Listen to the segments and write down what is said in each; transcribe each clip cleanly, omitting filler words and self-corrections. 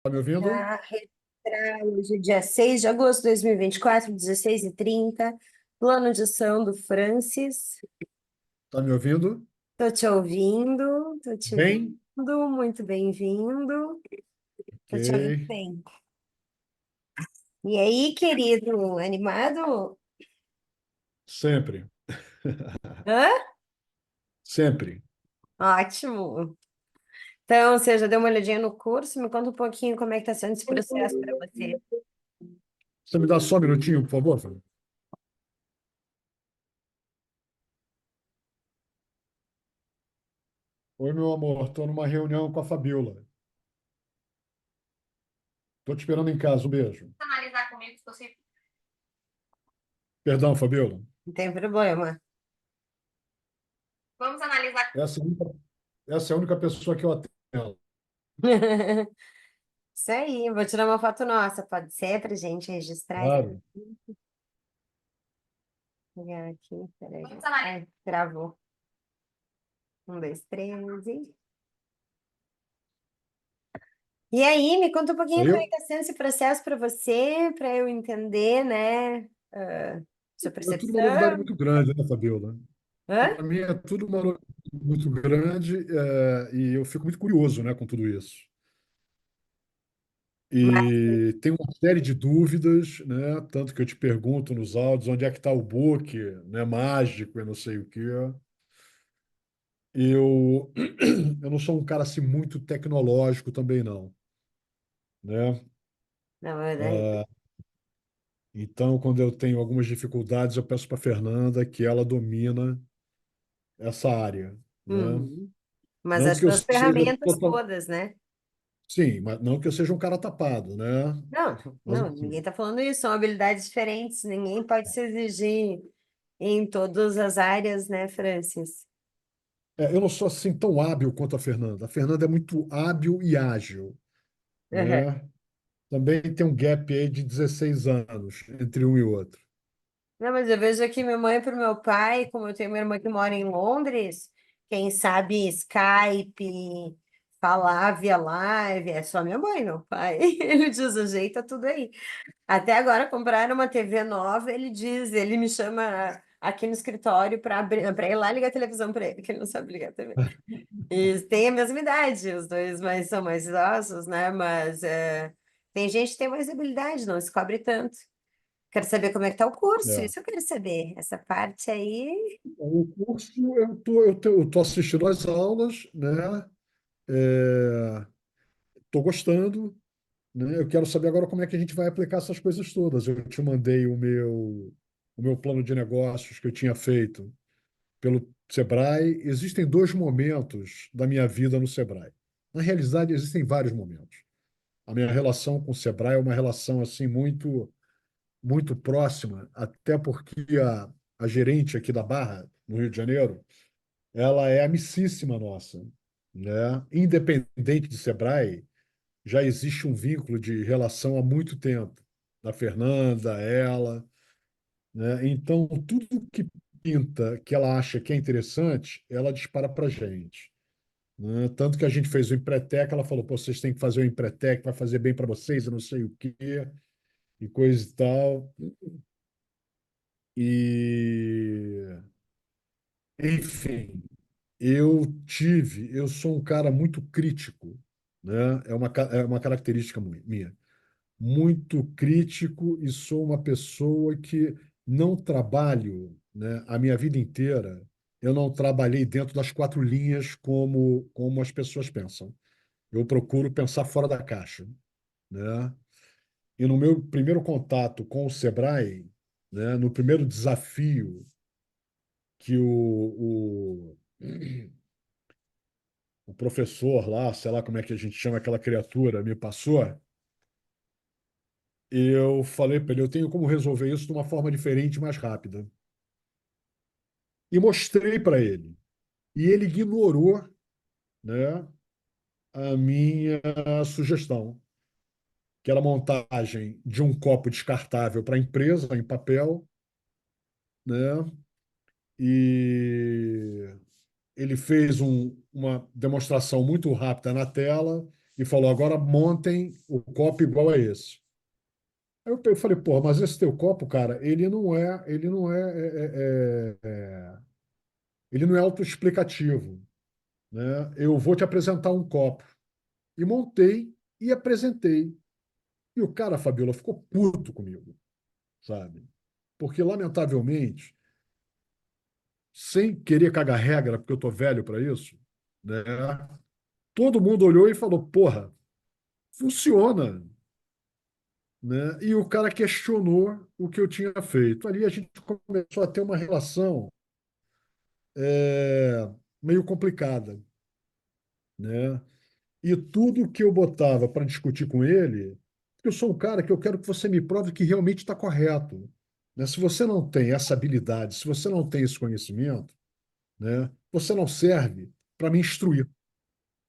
Tá me ouvindo? A registrar hoje, dia 6 de agosto de 2024, 16h30. Plano de ação do Francis. Tá me ouvindo? Tô te ouvindo, tô te Bem? vendo, muito bem-vindo. Tô te ouvindo Ok. bem. E aí, querido, animado? Sempre. Hã? Sempre. Ótimo. Então, você já deu uma olhadinha no curso? Me conta um pouquinho como é que está sendo esse processo para você. Você me dá só um minutinho, por favor, Fábio? Oi, meu amor. Estou numa reunião com a Fabiola. Estou te esperando em casa. Um beijo. Analisar comigo se você. Perdão, Fabiola. Não tem problema. Vamos analisar. Essa é a única, essa é a única pessoa que eu atendo. Isso aí, vou tirar uma foto nossa, pode ser para gente registrar isso. Claro. Vou pegar aqui, peraí. Ai, gravou. Um, dois, três. E aí, me conta um pouquinho como é Saiu? que está sendo esse processo para você, para eu entender, né? Sua É tudo uma novidade percepção. muito grande, né, Fabiola? Hã? Para mim é tudo uma novidade muito grande, e eu fico muito curioso, né, com tudo isso. Mas, E tem uma série de dúvidas, né? Tanto que eu te pergunto nos áudios onde é que está o book, né? Mágico e não sei o quê. Eu, eu não sou um cara assim muito tecnológico também não, né? na verdade, Então, quando eu tenho algumas dificuldades, eu peço para Fernanda que ela domina essa área, né? uhum. Mas Não as que eu tuas seja ferramentas total... todas, né? Sim, mas não que eu seja um cara tapado, né? Não, Mas não, ninguém assim, está falando isso, são habilidades diferentes, ninguém pode se exigir em todas as áreas, né, Francis? eu não sou assim tão hábil quanto a Fernanda. A Fernanda é muito hábil e ágil, né? Também tem um gap aí de 16 anos entre um e outro. Não, mas eu vejo aqui minha mãe para o meu pai, como eu tenho minha irmã que mora em Londres, quem sabe Skype, falar via live, é só minha mãe, meu pai. Ele diz, ajeita tudo aí. Até agora compraram uma TV nova, ele diz, ele me chama aqui no escritório para ir lá ligar a televisão para ele, que ele não sabe ligar a TV. E tem a mesma idade, os dois mas são mais idosos, né? Mas tem gente que tem mais habilidade, não se cobre tanto. Quero saber como é que tá o curso, É. isso eu quero saber. Essa parte aí. O curso, eu tô assistindo às aulas, né? Estou gostando, né? Eu quero saber agora como é que a gente vai aplicar essas coisas todas. Eu te mandei o meu plano de negócios que eu tinha feito pelo Sebrae. Existem dois momentos da minha vida no Sebrae. Na realidade, existem vários momentos. A minha relação com o Sebrae é uma relação assim muito próxima, até porque a gerente aqui da Barra, no Rio de Janeiro, ela é amicíssima nossa, né? Independente de Sebrae, já existe um vínculo de relação há muito tempo, da Fernanda, ela, né? Então, tudo que pinta, que ela acha que é interessante, ela dispara para gente, né? Tanto que a gente fez o Empretec, ela falou, pô, vocês têm que fazer o Empretec, vai fazer bem para vocês, eu não sei o quê, e coisa e tal. E, enfim, eu sou um cara muito crítico, né? É uma característica minha. Muito crítico e sou uma pessoa que não trabalho, né? A minha vida inteira, eu não trabalhei dentro das quatro linhas como as pessoas pensam. Eu procuro pensar fora da caixa, né? E no meu primeiro contato com o Sebrae, né? No primeiro desafio que o professor lá, sei lá como é que a gente chama aquela criatura, me passou, eu falei para ele, eu tenho como resolver isso de uma forma diferente e mais rápida. E mostrei para ele. E ele ignorou, né, a minha sugestão, que era a montagem de um copo descartável para a empresa, em papel, né, e ele fez uma demonstração muito rápida na tela e falou: agora montem o copo igual a esse. Aí eu falei, porra, mas esse teu copo, cara, ele não é autoexplicativo, né? Eu vou te apresentar um copo. E montei e apresentei. E o cara, Fabiola, ficou puto comigo, sabe? Porque, lamentavelmente, sem querer cagar regra, porque eu tô velho para isso, né? Todo mundo olhou e falou, porra, funciona, né? E o cara questionou o que eu tinha feito. Ali a gente começou a ter uma relação é, meio complicada, né? E tudo que eu botava para discutir com ele, porque eu sou um cara que eu quero que você me prove que realmente está correto, né? Se você não tem essa habilidade, se você não tem esse conhecimento, né, você não serve para me instruir,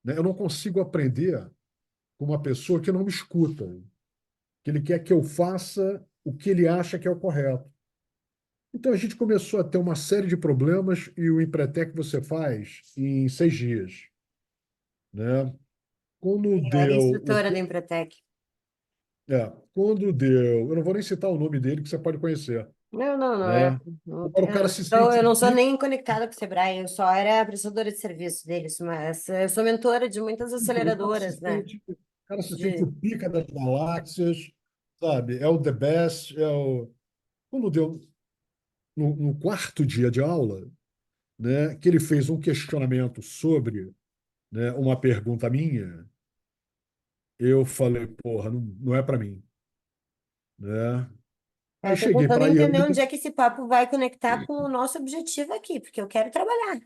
né? Eu não consigo aprender com uma pessoa que não me escuta, que ele quer que eu faça o que ele acha que é o correto. Então a gente começou a ter uma série de problemas e o Empretec você faz em 6 dias, né? Quando Eu era deu o instrutora da Empretec. quando deu, eu não vou nem citar o nome dele que você pode conhecer, Não, não, não. né? Agora o cara se sente Eu o não sou pica, nem conectada com o Sebrae, eu só era prestadora de serviço deles, mas eu sou mentora de muitas o cara se aceleradoras, né? sente, o cara se sente De... o pica das galáxias, sabe? É o the best, é o quando deu no quarto dia de aula, né, que ele fez um questionamento sobre, né, uma pergunta minha, eu falei, porra, não é para mim, né? Aí Eu estou cheguei tentando para a entender Yane, onde é que esse papo vai conectar com o nosso objetivo aqui, porque eu quero trabalhar.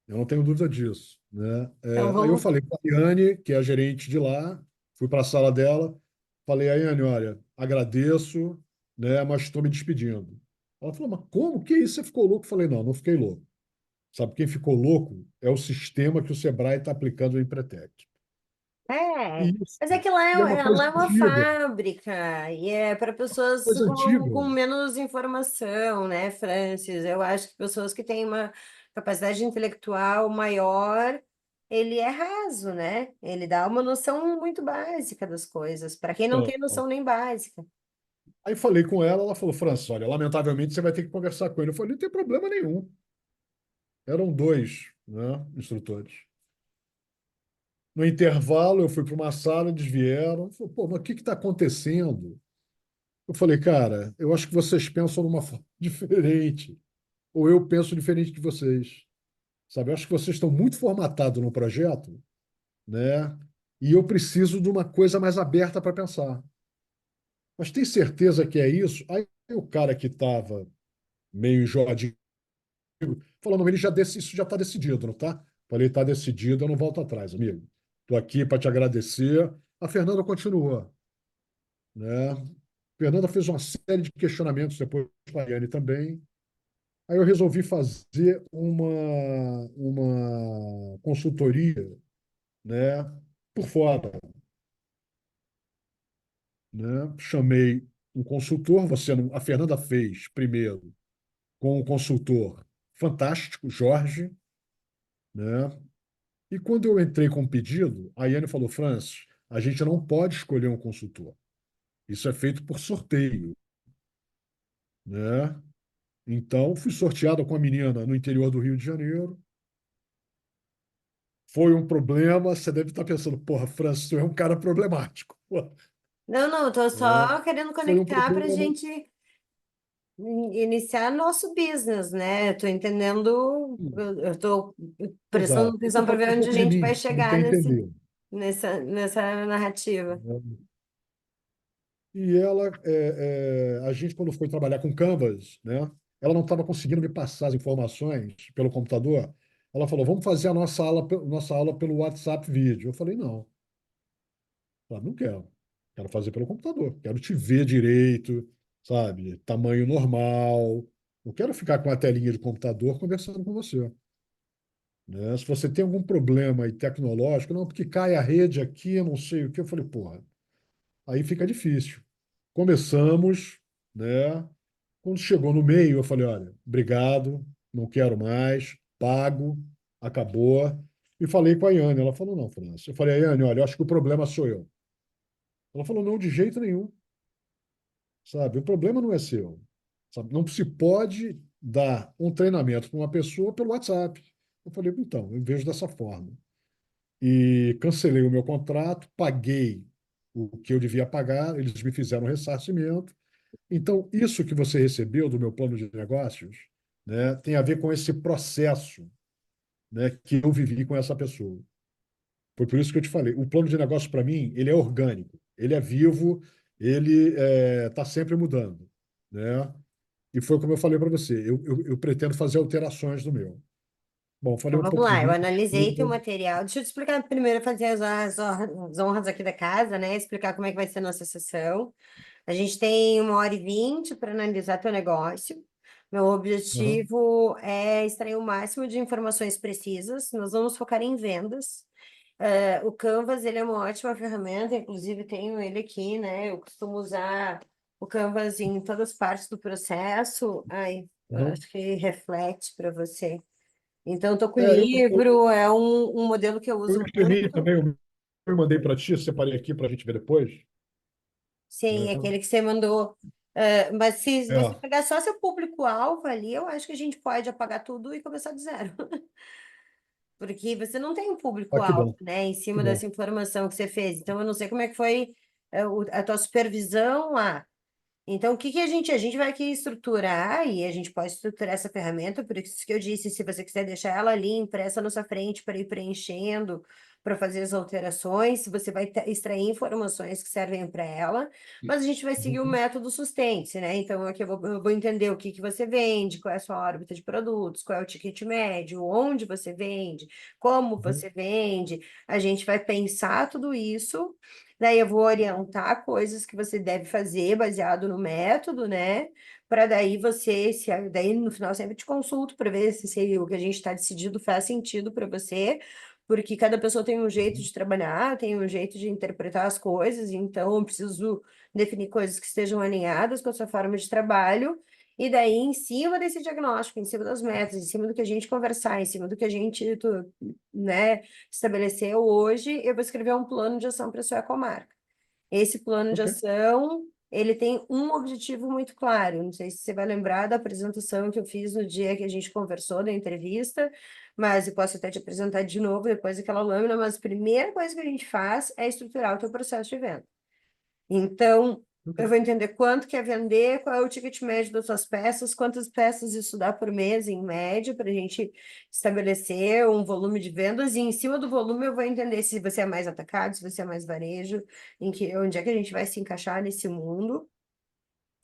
eu não tenho dúvida disso, né? Então Aí eu vamos. falei com a Yane, que é a gerente de lá, fui para a sala dela, falei, a Yane, olha, agradeço, né, mas estou me despedindo. Ela falou, mas como que isso? Você ficou louco? Eu falei, não fiquei louco. Sabe, quem ficou louco é o sistema que o Sebrae está aplicando no Empretec. É, Isso. mas é que E é uma coisa lá é uma antiga, fábrica e é para pessoas coisa antiga. com menos informação, né, Francis? Eu acho que pessoas que têm uma capacidade intelectual maior, ele é raso, né? Ele dá uma noção muito básica das coisas, para quem não Então, tem noção nem básica. aí falei com ela, ela falou, França, olha, lamentavelmente você vai ter que conversar com ele. Eu falei, não tem problema nenhum. Eram dois, né, instrutores. No intervalo, eu fui para uma sala, eles vieram. Falei, pô, mas o que está acontecendo? Eu falei, cara, eu acho que vocês pensam de uma forma diferente. Ou eu penso diferente de vocês. Sabe? Eu acho que vocês estão muito formatados no projeto, né? E eu preciso de uma coisa mais aberta para pensar. Mas tem certeza que é isso? Aí o cara que estava meio enjoadinho falou, não, isso já está decidido, não tá? Falei, está decidido, eu não volto atrás, amigo. Estou aqui para te agradecer. A Fernanda continuou, né? A Fernanda fez uma série de questionamentos depois para a Yane também. Aí eu resolvi fazer uma consultoria, né, por fora, né? Chamei um consultor, a Fernanda fez primeiro com um consultor fantástico, Jorge, né? E quando eu entrei com o pedido, a Yane falou, Francis, a gente não pode escolher um consultor. Isso é feito por sorteio, né? Então, fui sorteado com a menina no interior do Rio de Janeiro. Foi um problema. Você deve estar pensando, porra, Francis, tu é um cara problemático. Pô, Não, não, eu tô né? só querendo Foi um conectar para a problema. gente iniciar nosso business, né? Eu tô entendendo, eu tô prestando Exato. Eu vou atenção para falar ver um onde a pouco de gente vai mim, para chegar você entender. nessa narrativa. E ela, a gente, quando foi trabalhar com Canvas, né, ela não estava conseguindo me passar as informações pelo computador. Ela falou, vamos fazer a nossa aula pelo WhatsApp vídeo. Eu falei, não, não quero. Quero fazer pelo computador. Quero te ver direito, sabe? Tamanho normal. Não quero ficar com a telinha de computador conversando com você. Né? Se você tem algum problema aí tecnológico, não, porque cai a rede aqui, eu não sei o que. Eu falei, porra, aí fica difícil. Começamos, né? Quando chegou no meio, eu falei, olha, obrigado, não quero mais, pago, acabou. e falei com a Yane. Ela falou, não, França. Eu falei, Yane, olha, eu acho que o problema sou eu. Ela falou, não, de jeito nenhum, sabe? O problema não é seu, sabe? Não se pode dar um treinamento para uma pessoa pelo WhatsApp. Eu falei, então, eu vejo dessa forma. E cancelei o meu contrato, paguei o que eu devia pagar, eles me fizeram um ressarcimento. Então, isso que você recebeu do meu plano de negócios, né, tem a ver com esse processo, né, que eu vivi com essa pessoa. Foi por isso que eu te falei. O plano de negócio, para mim, ele é orgânico, ele é vivo, ele está sempre mudando, né? E foi como eu falei para você, eu pretendo fazer alterações no meu. Bom, falei Então, um vamos pouco de lá, eu mim. analisei teu material. Deixa eu te explicar primeiro, fazer as honras aqui da casa, né? Explicar como é que vai ser a nossa sessão. A gente tem 1h20 para analisar teu negócio. Meu Aham, objetivo é extrair o máximo de informações precisas. Nós vamos focar em vendas. O Canvas, ele é uma ótima ferramenta, inclusive tenho ele aqui, né? Eu costumo usar o Canvas em todas as partes do processo. Ai, eu aham. acho que reflete para você. Então, estou com o É, livro, é um modelo que eu eu uso imprimi muito. também, eu mandei para ti, separei aqui para a gente ver depois. Sim, Né? aquele que você mandou. Mas se você É, pegar só seu público-alvo ali, eu acho que a gente pode apagar tudo e começar do zero. Porque você não tem um ah, que público-alvo, bom, né, em que cima bom. dessa informação que você fez. Então, eu não sei como é que foi, a tua supervisão lá. Então, o que que a gente vai aqui estruturar, e a gente pode estruturar essa ferramenta, por isso que eu disse, se você quiser deixar ela ali impressa na sua frente para ir preenchendo, para fazer as alterações, você vai extrair informações que servem para ela, mas a gente vai seguir o Uhum, método sustente, né? Então, aqui eu vou entender o que que você vende, qual é a sua órbita de produtos, qual é o ticket médio, onde você vende, como uhum, você vende, a gente vai pensar tudo isso. Daí eu vou orientar coisas que você deve fazer baseado no método, né? Para daí você, daí no final eu sempre te consulto para ver se o que a gente está decidindo faz sentido para você, porque cada pessoa tem um jeito uhum, de trabalhar, tem um jeito de interpretar as coisas, então eu preciso definir coisas que estejam alinhadas com a sua forma de trabalho. E daí, em cima desse diagnóstico, em cima das metas, em cima do que a gente conversar, em cima do que a gente, né, estabeleceu hoje, eu vou escrever um plano de ação para a sua comarca. Esse plano de ok. ação, ele tem um objetivo muito claro. Não sei se você vai lembrar da apresentação que eu fiz no dia que a gente conversou da entrevista, mas eu posso até te apresentar de novo depois daquela lâmina, mas a primeira coisa que a gente faz é estruturar o teu processo de venda. Então, Ok. eu vou entender quanto quer vender, qual é o ticket médio das suas peças, quantas peças isso dá por mês, em média, para a gente estabelecer um volume de vendas, e em cima do volume eu vou entender se você é mais atacado, se você é mais varejo, onde é que a gente vai se encaixar nesse mundo,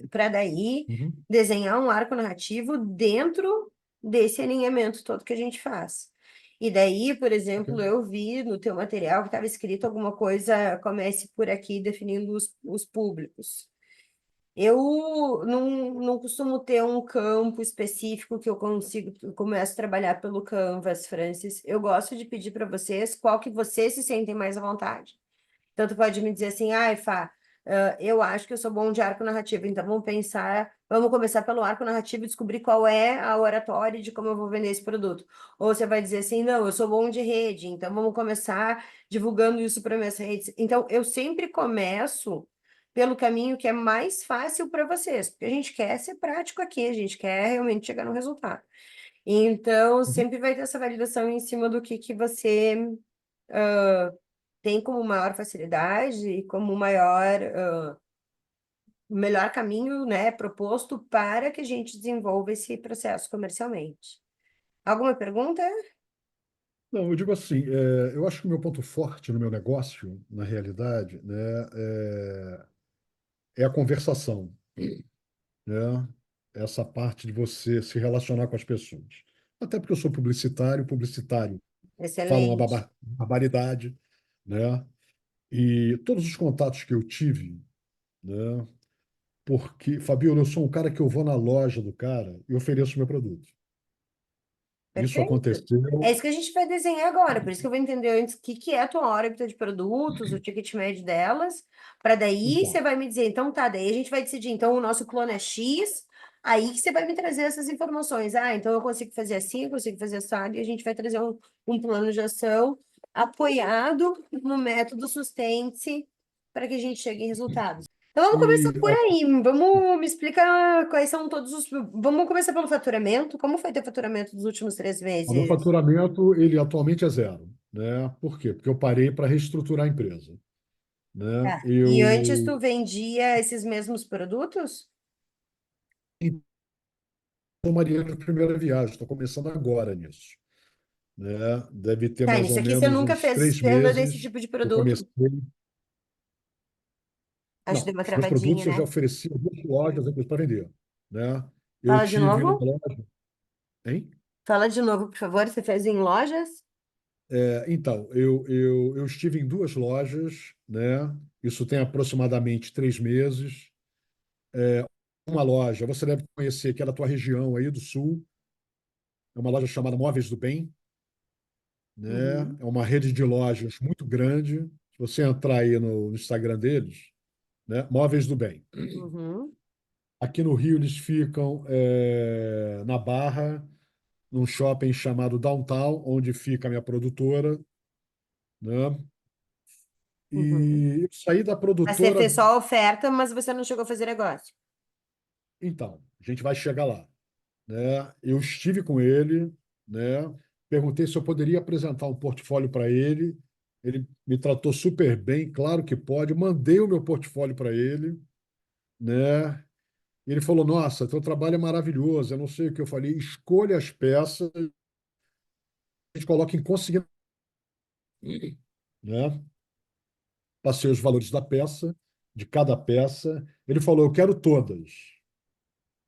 para daí Uhum, desenhar um arco narrativo dentro desse alinhamento todo que a gente faz. E daí, por ok. exemplo, eu vi no teu material que estava escrito alguma coisa, comece por aqui definindo os públicos. Eu não costumo ter um campo específico que eu começo a trabalhar pelo Canvas, Francis. Eu gosto de pedir para vocês qual que vocês se sentem mais à vontade. Então, tu pode me dizer assim, ai, Fá, eu acho que eu sou bom de arco narrativo, então vamos começar pelo arco narrativo e descobrir qual é a oratória de como eu vou vender esse produto. Ou você vai dizer assim, não, eu sou bom de rede, então vamos começar divulgando isso para minhas redes. Então, eu sempre começo pelo caminho que é mais fácil para vocês, porque a gente quer ser prático aqui, a gente quer realmente chegar no resultado. Então, Uhum. sempre vai ter essa validação em cima do que você tem como maior facilidade e como melhor caminho, né, proposto para que a gente desenvolva esse processo comercialmente. Alguma pergunta? Não, eu digo assim, eu acho que o meu ponto forte no meu negócio, na realidade, né, é a conversação, né? Essa parte de você se relacionar com as pessoas. Até porque eu sou publicitário, publicitário fala uma Excelente. barbaridade, né? E todos os contatos que eu tive, né? Porque, Fabiola, eu sou um cara que eu vou na loja do cara e ofereço meu produto. Isso Perfeito. É aconteceu. isso que a gente vai desenhar agora, por isso que eu vou entender antes o que que é a tua órbita de produtos, o ticket médio delas, para daí Então, você vai me dizer, então tá, daí a gente vai decidir, então o nosso plano é X, Aí que você vai me trazer essas informações. Ah, então eu consigo fazer assim, eu consigo fazer assado, e a gente vai trazer um plano de ação apoiado no método Sustente para que a gente chegue em resultados. Então vamos começar E por aí. Vamos me explicar quais são todos os. Vamos começar pelo faturamento. Como foi teu faturamento dos últimos 3 meses? o meu faturamento, ele atualmente é zero, né? Por quê? Porque eu parei para reestruturar a empresa, né? Tá. E antes tu Eu vendia esses mesmos produtos? sou marinheiro de primeira viagem, estou começando agora nisso, né? Deve ter Tá, mais ou nisso aqui você menos nunca uns fez três venda desse meses tipo de que eu produto. comecei. Acho que deu Não, uma os meus produtos travadinha, eu já né? ofereci a duas lojas aqui para vender, né? Eu Fala de tive uma novo. loja, hein? Fala de novo, por favor. Você fez em lojas? Então, eu estive em duas lojas, né? Isso tem aproximadamente 3 meses. Uma loja, você deve conhecer, que é da tua região aí do sul, é uma loja chamada Móveis do Bem, né? Uhum, É uma rede de lojas muito grande. Se você entrar aí no Instagram deles, né? Móveis do Bem. uhum, Aqui no Rio eles ficam na Barra, num shopping chamado Downtown, onde fica a minha produtora, né? uhum. E eu saí da Mas você produtora. fez só a oferta, mas você não chegou a fazer negócio. Então, a gente vai chegar lá, né? Eu estive com ele, né? Perguntei se eu poderia apresentar um portfólio para ele. Ele me tratou super bem, claro que pode. Mandei o meu portfólio para ele, né? Ele falou: Nossa, teu trabalho é maravilhoso. Eu não sei o que eu falei. Escolha as peças, a gente coloca em consignado, né? Passei os valores da peça, de cada peça. Ele falou: Eu quero todas.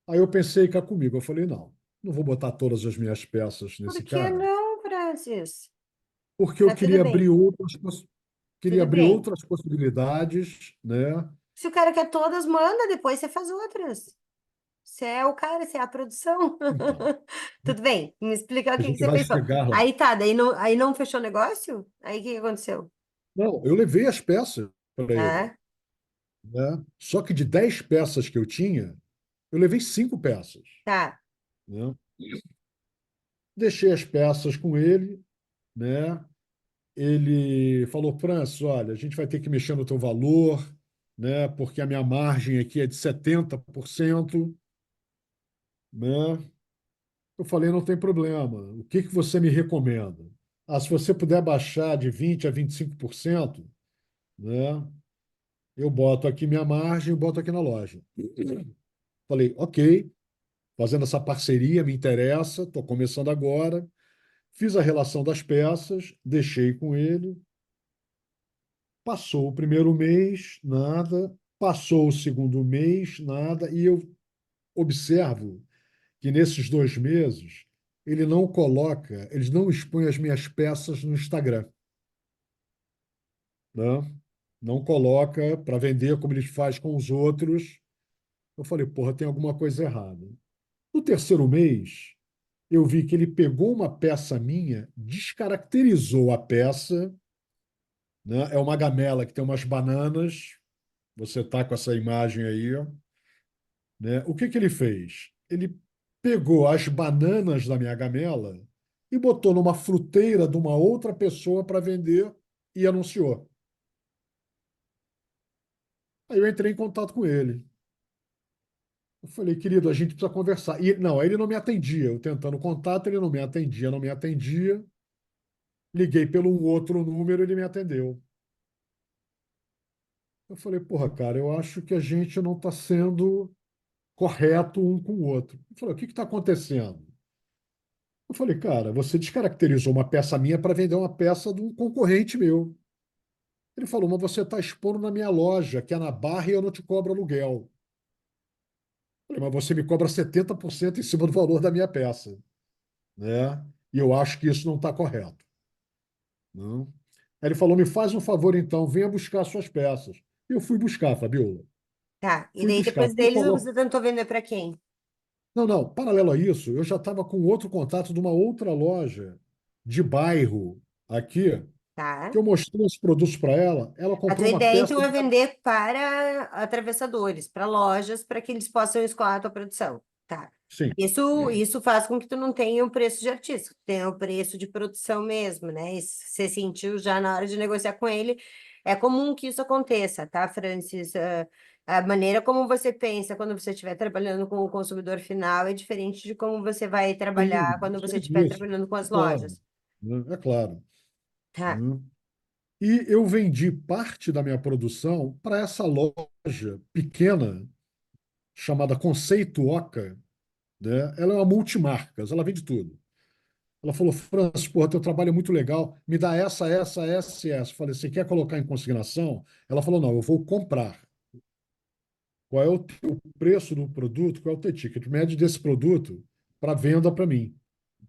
Aí eu pensei cá comigo. Eu falei: Não, não vou botar todas as minhas peças Por nesse que cara, não, Francis? porque eu Tá tudo queria abrir bem, queria tudo abrir bem. outras possibilidades, né? Se o cara quer todas, manda, depois você faz outras. Você é o cara, você é a produção. Então, Tudo bem, me explica o a que que gente você vai pensou. chegar lá. Aí tá, aí não fechou o negócio? Aí o que que aconteceu? Não, eu levei as peças para ele, Ah, né? Só que de 10 peças que eu tinha, eu levei 5 peças, tá. né? Deixei as peças com ele, né? Ele falou: Francis, olha, a gente vai ter que mexer no teu valor, né? Porque a minha margem aqui é de 70%, né? Eu falei: não tem problema. O que que você me recomenda? Ah, se você puder baixar de 20 a 25%, né? Eu boto aqui minha margem, boto aqui na loja. Falei: ok, fazendo essa parceria me interessa, estou começando agora. Fiz a relação das peças, deixei com ele. Passou o primeiro mês, nada. Passou o segundo mês, nada. E eu observo que nesses 2 meses ele não coloca, eles não expõem as minhas peças no Instagram, né? Não coloca para vender como eles faz com os outros. Eu falei: porra, tem alguma coisa errada. No terceiro mês, eu vi que ele pegou uma peça minha, descaracterizou a peça, né? É uma gamela que tem umas bananas. Você está com essa imagem aí, ó, né? O que que ele fez? Ele pegou as bananas da minha gamela e botou numa fruteira de uma outra pessoa para vender e anunciou. Aí eu entrei em contato com ele. Eu falei: querido, a gente precisa conversar. E não, aí ele não me atendia. Eu tentando contato, ele não me atendia, não me atendia. Liguei pelo um outro número, ele me atendeu. Eu falei: porra, cara, eu acho que a gente não está sendo correto um com o outro. Ele falou: o que está acontecendo? Eu falei: cara, você descaracterizou uma peça minha para vender uma peça de um concorrente meu. Ele falou: mas você está expondo na minha loja, que é na Barra, e eu não te cobro aluguel. Eu falei: mas você me cobra 70% em cima do valor da minha peça, né? E eu acho que isso não está correto. Não. Aí ele falou: me faz um favor então, venha buscar suas peças. E eu fui buscar, Fabiola. Tá. E Fui daí buscar. depois deles você tentou vender para quem? Não, não, paralelo a isso, eu já estava com outro contato de uma outra loja de bairro aqui, Tá. que eu mostrei os produtos para ela. Ela A comprou tua uma ideia peça. então é vender para atravessadores, para lojas, para que eles possam escoar a tua produção. Tá. Sim. Isso faz com que tu não tenha um preço de artista, tu tenha o preço de produção mesmo, né? E você sentiu já na hora de negociar com ele. É comum que isso aconteça, tá, Francis? A maneira como você pensa quando você estiver trabalhando com o consumidor final é diferente de como você vai trabalhar Sim, quando você sei estiver disso. trabalhando com É as claro, lojas. né? É claro. Tá, Né? E eu vendi parte da minha produção para essa loja pequena chamada Conceito Oca, né? Ela é uma multimarcas, ela vende tudo. Ela falou, Francis, porra, teu trabalho é muito legal, me dá essa e essa. Falei, você quer colocar em consignação? Ela falou, não, eu vou comprar. Qual é o teu preço do produto? Qual é o teu ticket médio desse produto para venda para mim?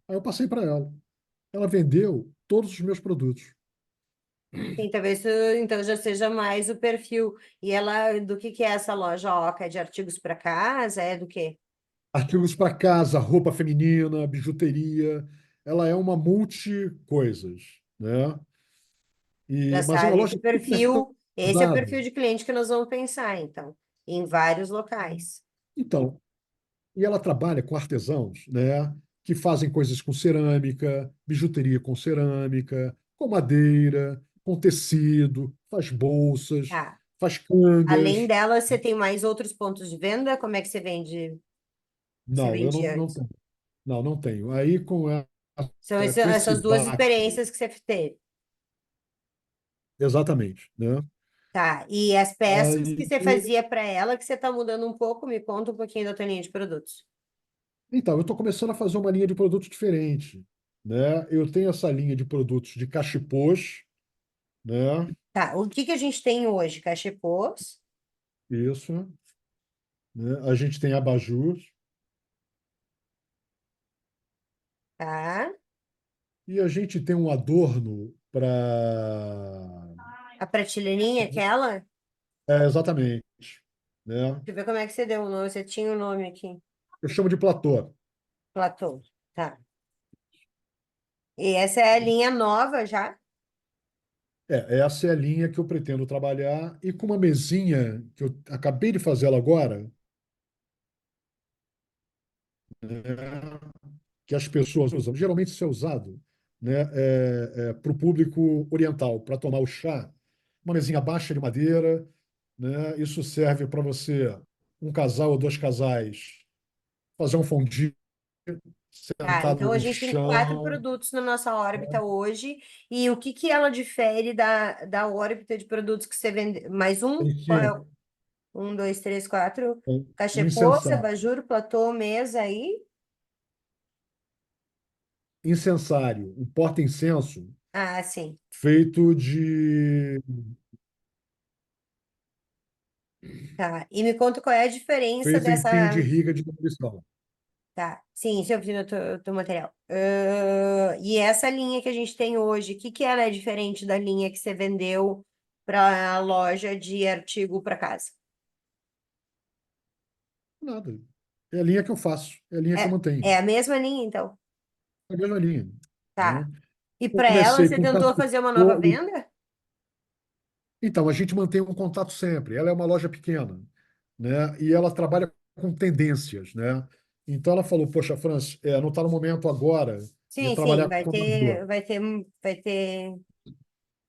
Aí eu passei para ela. Ela vendeu todos os meus produtos. sim, talvez então já seja mais o perfil. E ela, do que é essa loja Oca? É de artigos para casa? É do quê? Artigos para casa, roupa feminina, bijuteria. Ela é uma multi-coisas, né? Já Mas é uma sabe esse loja super perfil, esse é o pesada. perfil de cliente que nós vamos pensar, então, em vários locais. Então, e ela trabalha com artesãos, né? Que fazem coisas com cerâmica, bijuteria com cerâmica, com madeira, com tecido, faz bolsas, Tá. faz Além cangas. dela, você tem mais outros pontos de venda? Como é que você vende? Você Não, eu vende não antes? tenho. Não, não tenho. Aí São com esse essas duas baque, experiências que você teve. exatamente, né? Tá. E as peças que Aí, você fazia para ela, que você está mudando um pouco, me conta um pouquinho da tua linha de produtos. então, eu estou começando a fazer uma linha de produtos diferente, né? Eu tenho essa linha de produtos de cachepôs, né? Tá. O que que a gente tem hoje? Cachepôs, Isso, né? A gente tem abajur tá? e a gente tem um adorno para... A prateleirinha, aquela? exatamente, né? Deixa eu ver como é que você deu o nome. Você tinha o nome aqui. Eu chamo de platô. Platô. Tá. E essa é a linha nova já? Essa é a linha que eu pretendo trabalhar e com uma mesinha que eu acabei de fazer ela agora, né? Que as pessoas usam. Geralmente isso é usado, né, para o público oriental, para tomar o chá. Uma mesinha baixa de madeira, né? Isso serve para você, um casal ou dois casais, fazer um fondue Tá, então sentado a no gente tem quatro chão. produtos na nossa órbita hoje. E o que que ela difere da órbita de produtos que você vende? Mais um? Tem Qual é? que Um, dois, três, quatro. um Cachepô, incensário, abajur, platô, mesa aí. incensário, um porta-incenso Ah, sim. feito de Tá. E me conta qual é a diferença feito em pinho de dessa. riga de demolição. Tá. Sim, isso eu vi no teu material. E essa linha que a gente tem hoje, o que que ela é diferente da linha que você vendeu para a loja de artigo para casa? Nada. É a linha que eu faço, é a linha que eu É mantenho. a mesma linha, então? É a mesma linha, Tá. né? E para ela, Comecei você com tentou cachecol. fazer uma nova venda? Então, a gente mantém um contato sempre. Ela é uma loja pequena, né? E ela trabalha com tendências, né? Então, ela falou, poxa, Franz, não está no momento agora de Sim, sim, trabalhar com amador, vai ter,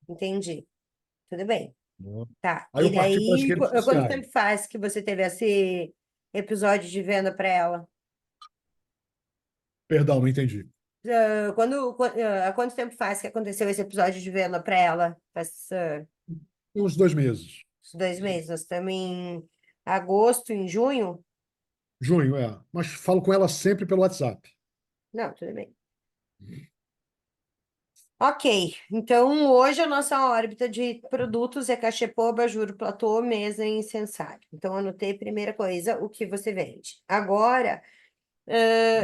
entendi. Tudo bem. né? Tá. Aí E eu parti para as daí, redes quanto sociais. tempo faz que você teve esse episódio de venda para ela? Perdão, não entendi. Há quanto tempo faz que aconteceu esse episódio de venda para ela? Faz Tem uns 2 meses. uns 2 meses. Nós estamos em agosto, em junho? Junho, é. Mas falo com ela sempre pelo WhatsApp. Não, tudo bem. Ok, então hoje a nossa órbita de produtos é cachepô, abajur, platô, mesa e incensário. Então anotei primeira coisa, o que você vende. Agora,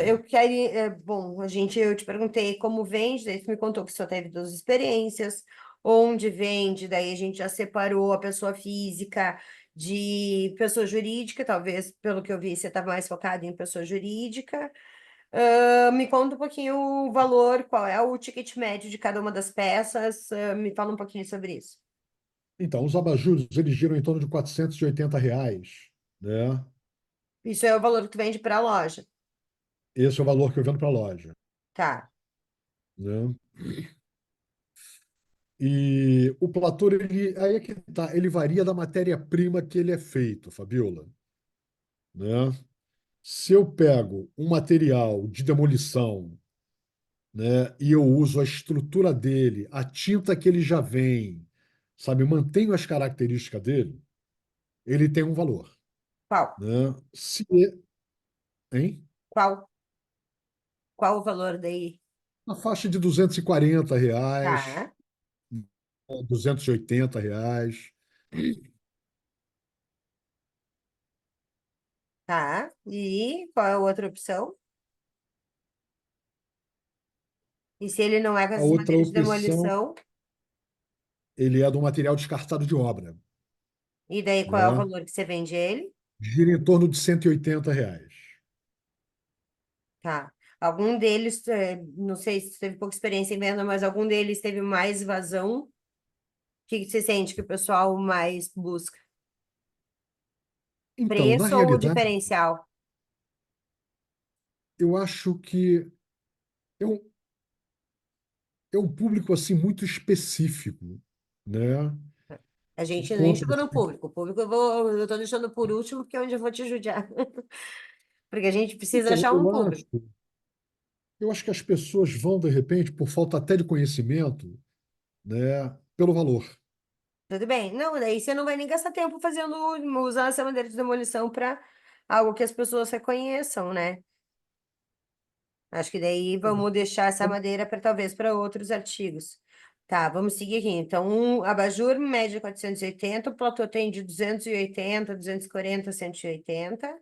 eu quero, bom, eu te perguntei como vende, daí você me contou que só teve duas experiências, onde vende, daí a gente já separou a pessoa física de pessoa jurídica, talvez, pelo que eu vi, você está mais focado em pessoa jurídica. Me conta um pouquinho o valor, qual é o ticket médio de cada uma das peças. Me fala um pouquinho sobre isso. Então, os abajures, eles giram em torno de R$ 480, né? Isso é o valor que tu vende para a loja. Esse é o valor que eu vendo para a loja, Tá. né? E o platô, aí é que tá, ele varia da matéria-prima que ele é feito, Fabiola, né? Se eu pego um material de demolição, né, e eu uso a estrutura dele, a tinta que ele já vem, sabe, mantenho as características dele, ele tem um valor, Qual? né? Hein? Qual? Qual o valor daí? Na faixa de R$ 240, Tá. R$ 280. Tá. E qual é a outra opção? E se ele não é com A essas outra madeiras de opção, demolição? ele é do material descartado de obra, E daí qual é o né? valor que você vende ele? Gira em torno de R$ 180. Tá. Algum deles, não sei se você teve pouca experiência em venda, mas algum deles teve mais vazão? O que que você sente que o pessoal mais busca? Então, na Preço ou realidade, diferencial? eu acho que é um, é um público assim muito específico, né? A Que gente nem compra chegou no assim. público. O público eu tô deixando por último, porque é onde eu vou te judiar. Porque a gente precisa Então, achar um público. eu acho que as pessoas vão, de repente, por falta até de conhecimento, né? Pelo valor. Tudo bem. Não, daí você não vai nem gastar tempo fazendo, usando essa madeira de demolição para algo que as pessoas reconheçam, né? Acho que daí vamos deixar essa madeira para talvez para outros artigos. Tá, vamos seguir aqui. Então, um abajur média 480, o platô tem de 280, 240, 180.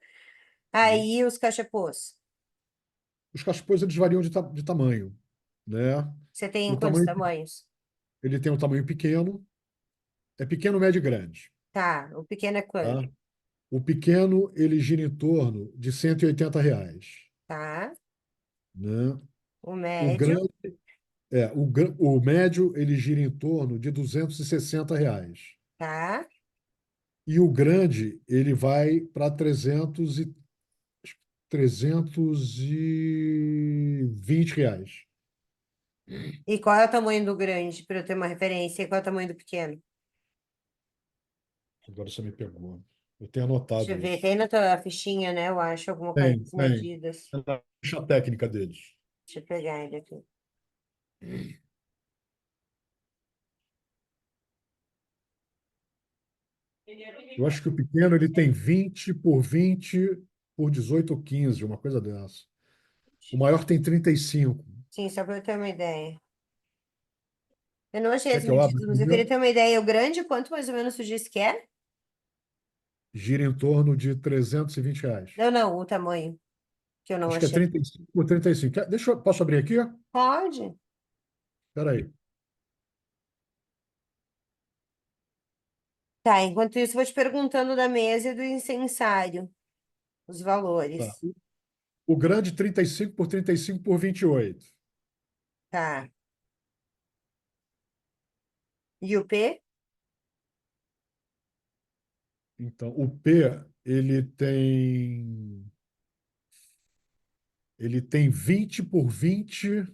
Aí os cachepôs. Os cachepôs eles variam de tamanho, né? Você tem O quantos tamanho, tamanhos? ele tem um tamanho pequeno, é pequeno, médio e grande, Tá, o pequeno é quanto? tá? O pequeno, ele gira em torno de R$ 180, Tá. né? O O médio, grande, o médio, ele gira em torno de R$ 260. tá. E o grande, ele vai para 320 reais. E qual é o tamanho do grande, para eu ter uma referência? E qual é o tamanho do pequeno? Agora você me pegou. Eu tenho Deixa anotado eu ver, isso. tem na tua fichinha, né? Eu acho alguma coisa Tem, das tem. medidas. É na ficha técnica deles. Deixa eu pegar ele aqui. Eu acho que o pequeno ele tem 20 por 20 por 18 ou 15, uma coisa dessa. O maior tem 35. Sim, só para eu ter uma ideia. Eu não achei Quer as que eu abra medidas, aqui mas eu queria mesmo? ter uma ideia. O grande, quanto mais ou menos tu disse que é? Gira em torno de R$ 320. Não, não, o tamanho, que eu não Acho que é achei. 35 por 35. Posso abrir aqui? Pode. Espera aí. Tá, enquanto isso, eu vou te perguntando da mesa e do incensário, os Tá. valores. O grande 35 por 35 por 28. Tá. E o P? Então, o P, ele tem 20 por 20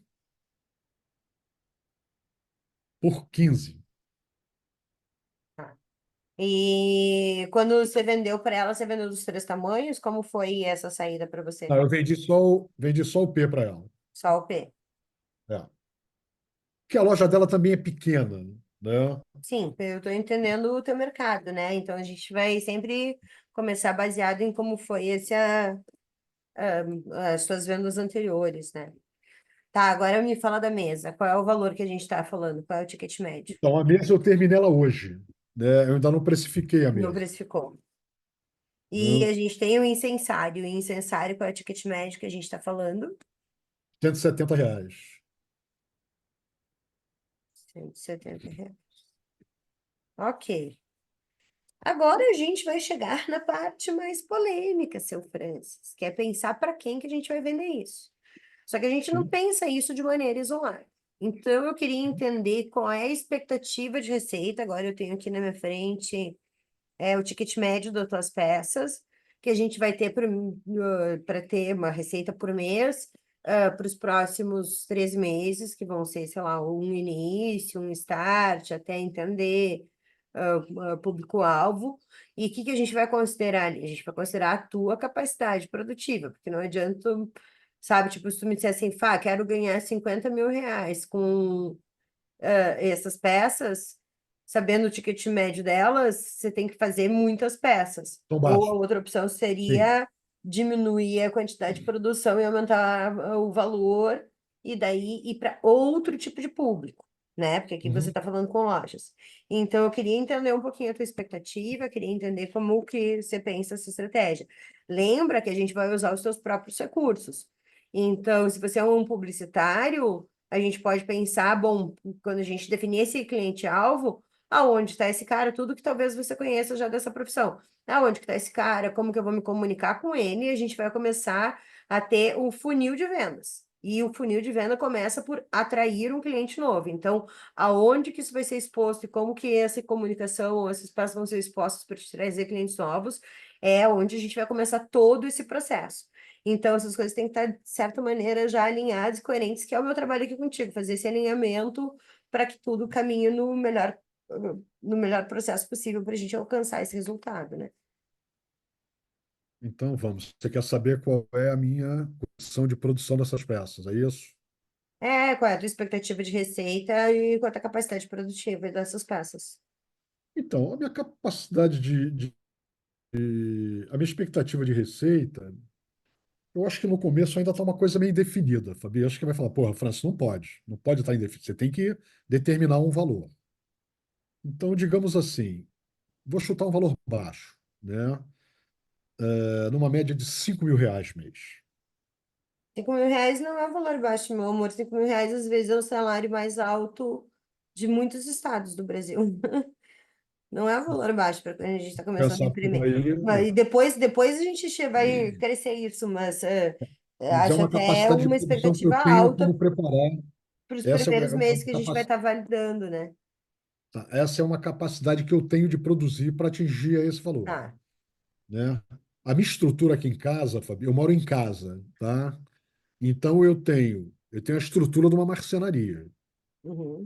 por 15. Tá. E quando você vendeu para ela, você vendeu dos três tamanhos? Como foi essa saída para você? Ah, eu vendi só o P para ela. Só o P. É. Porque a loja dela também é pequena, né? Sim, eu estou entendendo o teu mercado, né? Então a gente vai sempre começar baseado em como foi as suas vendas anteriores, né? Tá, agora me fala da mesa. Qual é o valor que a gente está falando? Qual é o ticket médio? Então, a mesa eu terminei ela hoje, né? Eu ainda não precifiquei a Não mesa, precificou. E né? a gente tem o incensário. O incensário, qual é o ticket médio que a gente está falando? R$ 170. R$ 170. Ok. Agora a gente vai chegar na parte mais polêmica, seu Francis, que é pensar para quem que a gente vai vender isso. Só que a gente não Sim. pensa isso de maneira isolada. Então, eu queria entender qual é a expectativa de receita. Agora eu tenho aqui na minha frente o ticket médio das tuas peças. que a gente vai ter para ter uma receita por mês para os próximos 3 meses, que vão ser, sei lá, um início, um start, até entender público-alvo. E o que a gente vai considerar ali? A gente vai considerar a tua capacidade produtiva, porque não adianta, sabe, tipo, se tu me disser assim, Fá, quero ganhar 50 mil reais com essas peças, sabendo o ticket médio delas, você tem que fazer muitas peças. São Ou a baixos. outra opção Sim. seria diminuir a quantidade de produção e aumentar o valor, e daí ir para outro tipo de público, né? Porque aqui você Uhum. está falando com lojas. Então, eu queria entender um pouquinho a tua expectativa, queria entender como que você pensa essa estratégia. Lembra que a gente vai usar os seus próprios recursos. Então, se você é um publicitário, a gente pode pensar, bom, quando a gente definir esse cliente-alvo, aonde está esse cara, tudo que talvez você conheça já dessa profissão. Aonde que está esse cara, como que eu vou me comunicar com ele, e a gente vai começar a ter o funil de vendas. E o funil de venda começa por atrair um cliente novo. Então, aonde que isso vai ser exposto e como que essa comunicação ou esses passos vão ser expostos para te trazer clientes novos, é onde a gente vai começar todo esse processo. Então, essas coisas têm que estar, de certa maneira, já alinhadas e coerentes, que é o meu trabalho aqui contigo, fazer esse alinhamento para que tudo caminhe no melhor processo possível para a gente alcançar esse resultado, né? Então vamos. Você quer saber qual é a minha condição de produção dessas peças, é isso? Qual é a tua expectativa de receita e qual é a tua capacidade produtiva dessas peças? Então, a minha capacidade a minha expectativa de receita, eu acho que no começo ainda está uma coisa meio indefinida, Fabi. Eu acho que vai falar, porra, Francis, não pode estar indefinido. Você tem que determinar um valor. Então, digamos assim, vou chutar um valor baixo, né? Numa média de 5 mil reais mês. 5 mil reais não é um valor baixo, meu amor. 5 mil reais, às vezes, é o salário mais alto de muitos estados do Brasil. Não é um valor baixo para quando a gente está começando a Pensar por imprimir. aí, Mas, e depois a gente vai crescer isso, mas mas é acho uma até capacidade de uma produção que eu expectativa tenho alta como preparar. para os Essa primeiros é meses uma que a gente vai capacidade. estar validando, né? Tá? Essa é uma capacidade que eu tenho de produzir para atingir esse valor, Ah, né? A minha estrutura aqui em casa, Fabi, eu moro em casa, tá? Então eu tenho a estrutura de uma marcenaria, uhum.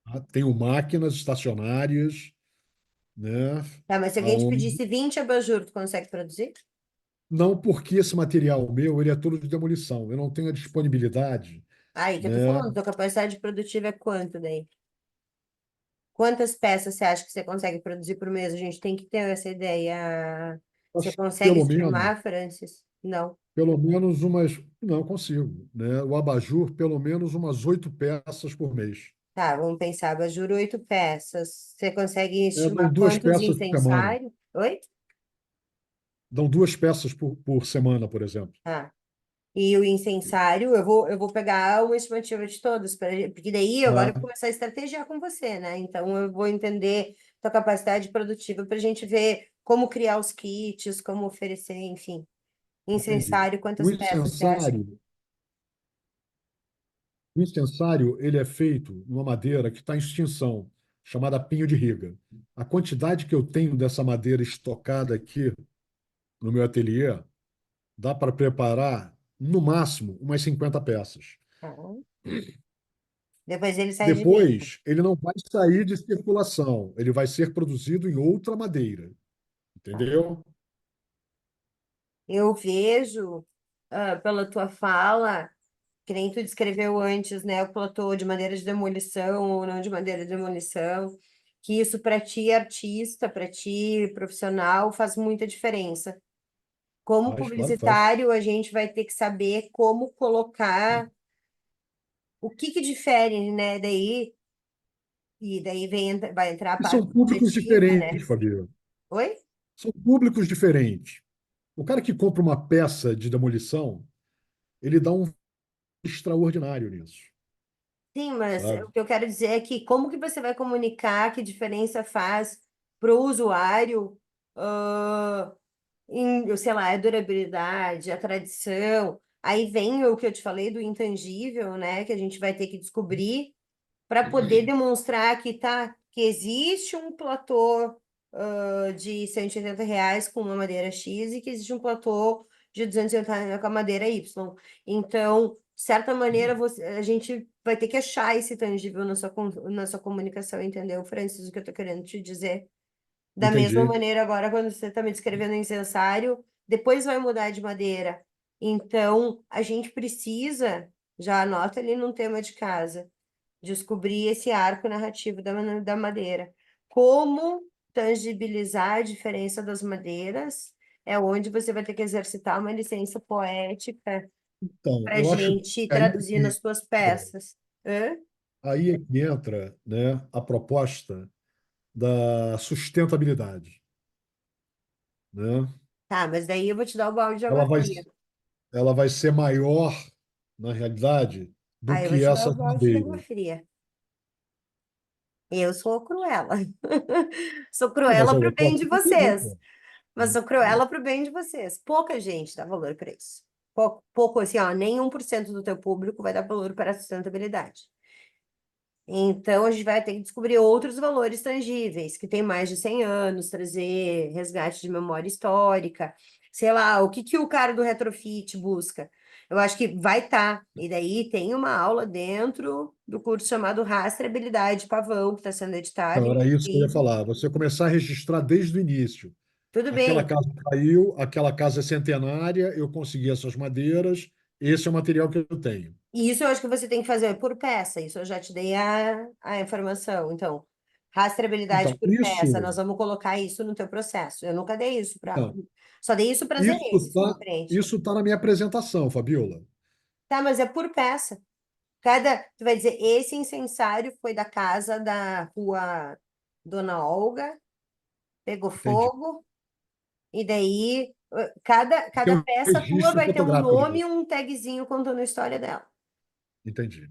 tá? Tenho máquinas estacionárias, né? Tá, mas se alguém te Aonde, pedisse 20 abajur, tu consegue produzir? não porque esse material meu, ele é todo de demolição. Eu não tenho a disponibilidade, Aí que eu tô né? falando, tua capacidade produtiva é quanto daí? Quantas peças você acha que você consegue produzir por mês? A gente tem que ter essa ideia. Você Acho que consegue estimar, Francis? Não. pelo menos umas, não consigo, né? O abajur, pelo menos umas 8 peças por mês. Tá, vamos pensar, abajur 8 peças. Você consegue Dão estimar duas quantos peças por semana. incensários? Oi? Dão 2 peças por semana, por exemplo. Tá. E o incensário, eu vou pegar uma estimativa de todos, porque daí agora eu Tá? vou começar a estrategiar com você, né? Então eu vou entender tua capacidade produtiva para a gente ver como criar os kits, como oferecer, enfim. Entendi. Incensário, O quantas peças você acha? incensário, o incensário, ele é feito numa madeira que está em extinção, chamada pinho de riga. A quantidade que eu tenho dessa madeira estocada aqui no meu ateliê, dá para preparar, no máximo, umas 50 peças. Tá. Depois ele sai de linha. Depois, ele não vai sair de circulação, ele vai ser produzido em outra madeira, Tá. entendeu? Eu vejo, pela tua fala, que nem tu descreveu antes, né, o platô de madeira de demolição ou não de madeira de demolição, que isso para ti, artista, para ti, profissional, faz muita diferença. Como Faz, claro que faz. publicitário, a gente vai ter que saber como colocar, o que que difere, né, daí, e daí vai entrar a E parte são públicos objetiva, né? diferentes, Fabio. Oi? São públicos diferentes. O cara que compra uma peça de demolição, ele dá um extraordinário nisso, Sim, mas o sabe? que eu quero dizer é que como que você vai comunicar que diferença faz para o usuário, sei lá, a durabilidade, a tradição. Aí vem o que eu te falei do intangível, né? Que a gente vai ter que descobrir para poder demonstrar que existe um platô de R$ 180 com uma madeira X e que existe um platô de R$ 280 com a madeira Y. Então, de certa maneira, a gente vai ter que achar esse tangível na sua comunicação, entendeu, Francis, o que eu estou querendo te dizer? Da mesma Entendi. maneira, agora, quando você está me descrevendo incensário, depois vai mudar de madeira. Então, a gente precisa, já anota ali num tema de casa, descobrir esse arco narrativo da madeira. Como tangibilizar a diferença das madeiras é onde você vai ter que exercitar uma licença poética Então, para a eu acho que gente aí traduzir nas suas peças. Hã? aí é que entra, né, a proposta da sustentabilidade, né? Tá, mas daí eu vou te dar o balde de água Ela vai, fria. ela vai ser maior, na realidade, do Aí eu vou que te dar o essas balde de água madeiras. fria. Eu sou cruela. Sou Não, mas cruela eu pro estou bem de aqui para entender, vocês. pô. Mas sou cruela pro bem de vocês. Pouca gente dá valor para isso. Pouco, assim, ó, nem 1% do teu público vai dar valor para a sustentabilidade. Então, a gente vai ter que descobrir outros valores tangíveis, que têm mais de 100 anos, trazer resgate de memória histórica, sei lá, o que que o cara do retrofit busca. Eu acho que vai estar. E daí tem uma aula dentro do curso chamado Rastreabilidade Pavão, que está sendo editado, Então, era isso que eu ia inclusive. falar. Você começar a registrar desde o início. Tudo Aquela bem. casa caiu, aquela casa é centenária, eu consegui essas madeiras, esse é o material que eu tenho. E isso eu acho que você tem que fazer por peça. Isso eu já te dei a informação. Então, rastreabilidade Então, por peça, nós vamos colocar isso no teu processo. Eu nunca dei isso para. não, Só dei isso para isso zerenses, tá, compreende? isso tá na minha apresentação, Fabiola. Tá, mas é por peça. Tu vai dizer, esse incensário foi da casa da rua Dona Olga, pegou Entendi. fogo, e daí cada Tem um peça tua registro vai ter um fotográfico nome e disso. um tagzinho contando a história dela. Entendi.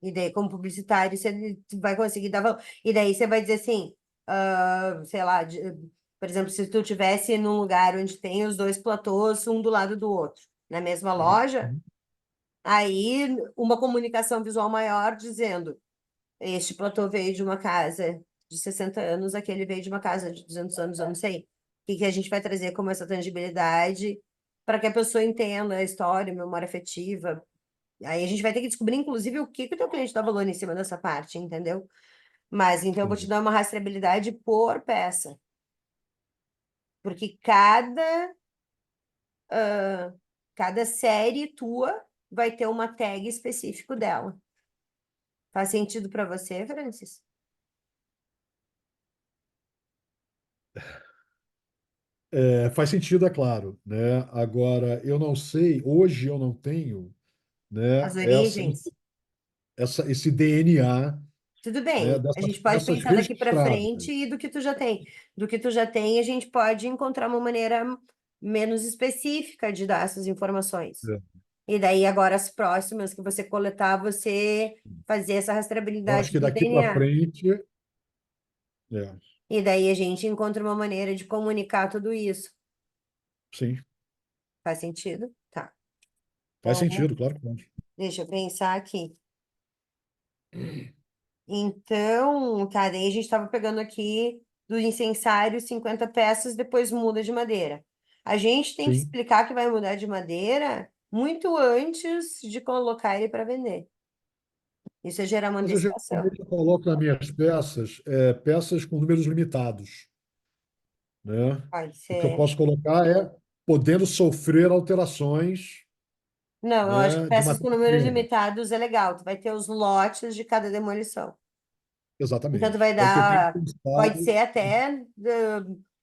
E daí, como publicitário, você vai conseguir dar valor. E daí você vai dizer assim, sei lá, por exemplo, se tu tivesse num lugar onde tem os dois platôs, um do lado do outro, na mesma Uhum, loja, uhum, aí uma comunicação visual maior dizendo, este platô veio de uma casa de 60 anos, aquele veio de uma casa de 200 anos, eu não sei. O que que a gente vai trazer como essa tangibilidade para que a pessoa entenda a história, a memória afetiva. Aí a gente vai ter que descobrir, inclusive, o que que o teu cliente dá valor em cima dessa parte, entendeu? Mas então eu vou te entendi. dar uma rastreabilidade por peça, porque cada série tua vai ter uma tag específico dela. Faz sentido para você, Francis? É, faz sentido, é claro, né? Agora, eu não sei, hoje eu não tenho, As né, origens. esse DNA, Tudo né, bem. A dessas gente pode peças pensar daqui para registradas. frente e do que tu já tem. Do que tu já tem, a gente pode encontrar uma maneira menos específica de dar essas informações. É, E daí, agora, as próximas que você coletar, você fazer essa eu acho rastreabilidade que por daqui para DNA. frente, é, E daí a gente encontra uma maneira de comunicar tudo isso. sim, Faz sentido? Tá. faz Então, sentido, claro que faz. deixa eu pensar aqui. Então, tá, daí a gente estava pegando aqui do incensário 50 peças, depois muda de madeira. A gente tem que Sim. explicar que vai mudar de madeira muito antes de colocar ele para vender. Isso é gerar uma Mas eu antecipação. geralmente coloco nas minhas peças, peças com números limitados, né? Pode O que eu ser. posso colocar é podendo sofrer alterações, Não, eu acho que né, de peças com números matéria-prima. limitados é legal. Tu vai ter os lotes de cada demolição. Então, tu Exatamente. vai É o que eu tenho dar. Pode pensado. ser até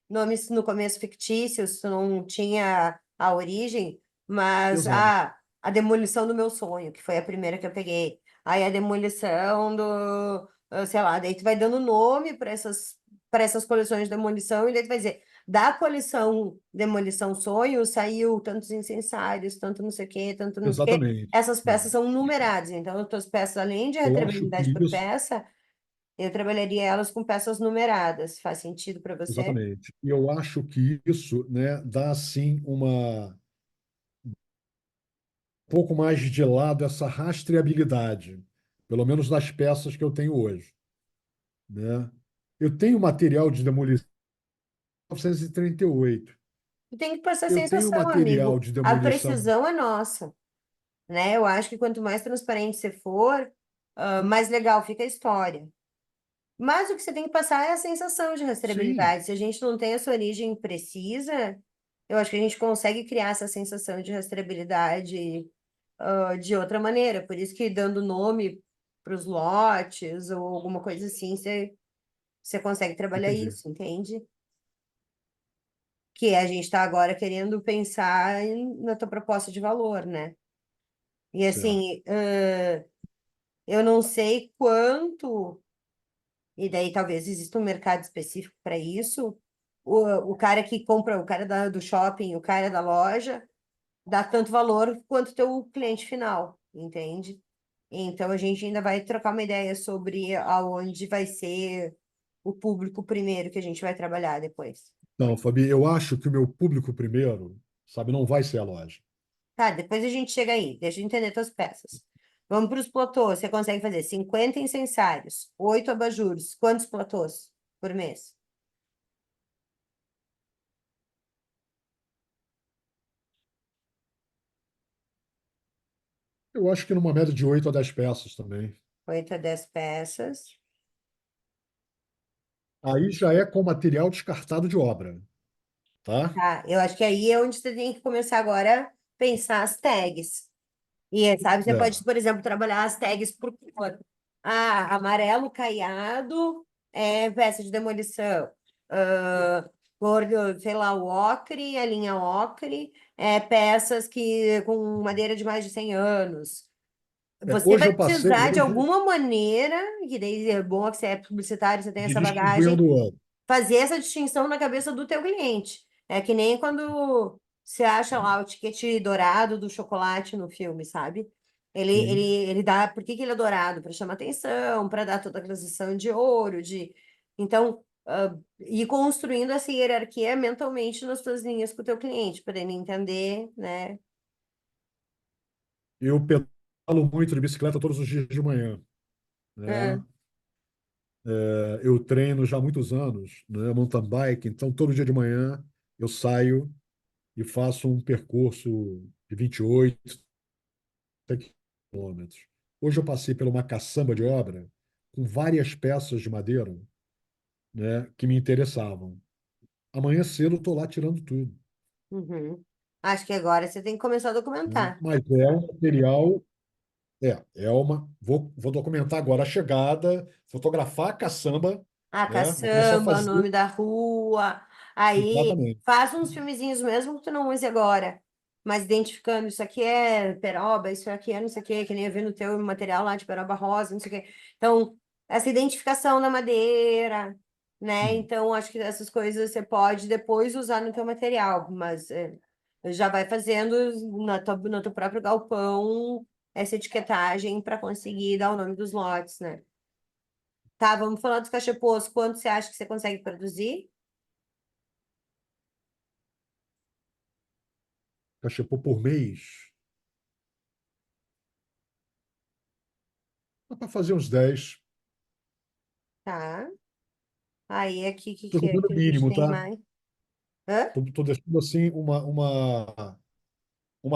nomes no começo fictícios, tu não tinha a origem, mas Exato. a demolição do meu sonho, que foi a primeira que eu peguei. Aí a demolição sei lá, daí tu vai dando nome para essas coleções de demolição, e daí tu vai dizer, da coleção Demolição Sonho saiu tantos incensários, tanto não sei o quê, tanto não sei o quê. Exatamente. Essas É. peças são numeradas, então as tuas peças, além de Eu acho que rentabilidade por isso, peça, eu trabalharia elas com peças numeradas. Faz sentido para você? exatamente. E eu acho que isso, né, dá assim um pouco mais de lado essa rastreabilidade, pelo menos nas peças que eu tenho hoje, né? Eu tenho material de demolição 1938. Tu tem que passar a Eu tenho sensação, material amigo. de A demolição. precisão é nossa, né? Eu acho que quanto mais transparente você for, mais legal fica a história. Mas o que você tem que passar é a sensação de Sim, rastreabilidade. Se a gente não tem essa origem precisa, eu acho que a gente consegue criar essa sensação de rastreabilidade, de outra maneira. Por isso que dando nome para os lotes ou alguma coisa assim, você consegue trabalhar entendi. isso, entende? Que a gente está agora querendo pensar na tua proposta de valor, né? E Certo. assim, eu não sei quanto, e daí talvez exista um mercado específico para isso. O cara que compra, o cara do shopping, o cara da loja, dá tanto valor quanto o teu cliente final, entende? Então a gente ainda vai trocar uma ideia sobre aonde vai ser o público primeiro que a gente vai trabalhar depois. Não, Fabi, eu acho que o meu público primeiro, sabe, não vai ser a loja. Tá, depois a gente chega aí, deixa eu entender tuas peças. Vamos para os platôs. Você consegue fazer 50 incensários, 8 abajures. Quantos platôs por mês? Eu acho que numa média de 8 a 10 peças também. 8 a 10 peças. Aí já é com material descartado de obra, tá? Tá, eu acho que aí é onde você tem que começar agora a pensar as tags. E, sabe, você É. pode, por exemplo, trabalhar as tags por cor. Ah, amarelo caiado é peça de demolição. Cor, sei lá, o ocre, a linha ocre, é peças que com madeira de mais de 100 anos. Você Hoje vai eu passei, precisar, de hoje, alguma maneira, que daí é bom que você é publicitário, você tem de essa distribuindo bagagem, ouro. fazer essa distinção na cabeça do teu cliente. É que nem quando você acha lá o tiquete dourado do chocolate no filme, sabe? Sim. Ele dá. Por que que ele é dourado? Para chamar atenção, para dar toda a transição de ouro, de. Então, ir construindo essa hierarquia mentalmente nas tuas linhas com o teu cliente, para ele entender, né? Eu pedalo muito de bicicleta todos os dias de manhã, Ah, né? Eu treino já há muitos anos, né? Mountain bike, então todo dia de manhã eu saio e faço um percurso de 28 quilômetros. Hoje eu passei por uma caçamba de obra com várias peças de madeira, né, que me interessavam. Amanhã cedo eu estou lá tirando tudo, uhum. Acho que agora você tem que começar a né? documentar. Mas é um material, vou documentar agora a chegada, fotografar a caçamba, A né? Vou começar a caçamba, o fazer nome da rua. Aí exatamente. faz uns filmezinhos mesmo que tu não use agora. Mas identificando, isso aqui é peroba, isso aqui é não sei o quê, que nem eu vi no teu material lá de peroba rosa, não sei o quê. Então, essa identificação da madeira, né? Sim. Então, acho que essas coisas você pode depois usar no teu material, mas já vai fazendo no teu próprio galpão essa etiquetagem para conseguir dar o nome dos lotes, né? Tá, vamos falar dos cachepôs. Quanto você acha que você consegue produzir? Cachepô por mês, dá para fazer uns 10. Tá. Aí aqui, o que, Estou que é dando que o a gente mínimo, tem tá? mais? Hã? Estou deixando assim uma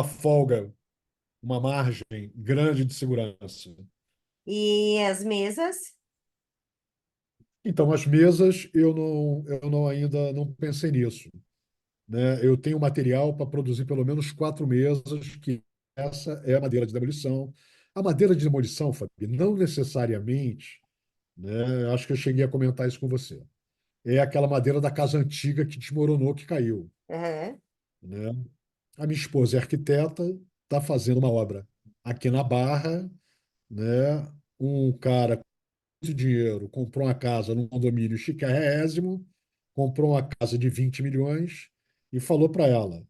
folga, uma margem grande de segurança. E as mesas? Então, as mesas, eu não ainda não pensei nisso, né? Eu tenho material para produzir pelo menos 4 mesas, que essa é a madeira de demolição. A madeira de demolição, Fabi, não necessariamente, né? Acho que eu cheguei a comentar isso com você. É aquela madeira da casa antiga que desmoronou, que caiu, Aham. né? A minha esposa é arquiteta, está fazendo uma obra aqui na Barra, né? Um cara muito dinheiro, comprou uma casa num condomínio chiquérrimo, comprou uma casa de 20 milhões e falou para ela: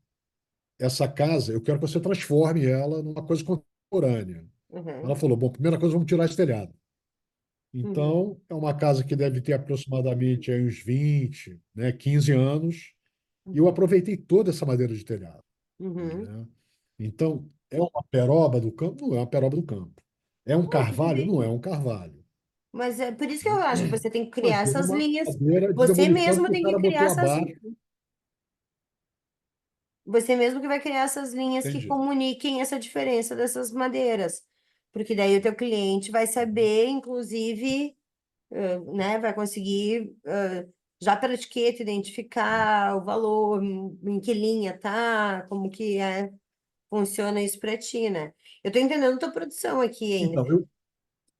essa casa, eu quero que você transforme ela numa coisa contemporânea. Ela Uhum. falou: bom, primeira coisa, vamos tirar esse telhado. Uhum. Então, é uma casa que deve ter aproximadamente aí uns 20, né, 15 anos, e eu Uhum. aproveitei toda essa madeira de telhado, Uhum. né? Então, é uma peroba do campo? Não é uma peroba do campo. É um Não, tudo carvalho? Não é bem. um carvalho. Mas é por isso que eu acho que você tem que criar Manteve essas uma linhas. madeira de Você demolição mesmo que o tem que cara criar botou essas. abaixo. Você mesmo que vai criar essas linhas que Entendi. comuniquem essa diferença dessas madeiras. Porque daí o teu cliente vai saber, inclusive, né, vai conseguir, já pela etiqueta, identificar o valor, em que linha tá, como que funciona isso para ti, né? Eu tô entendendo tua produção aqui ainda. Então, eu,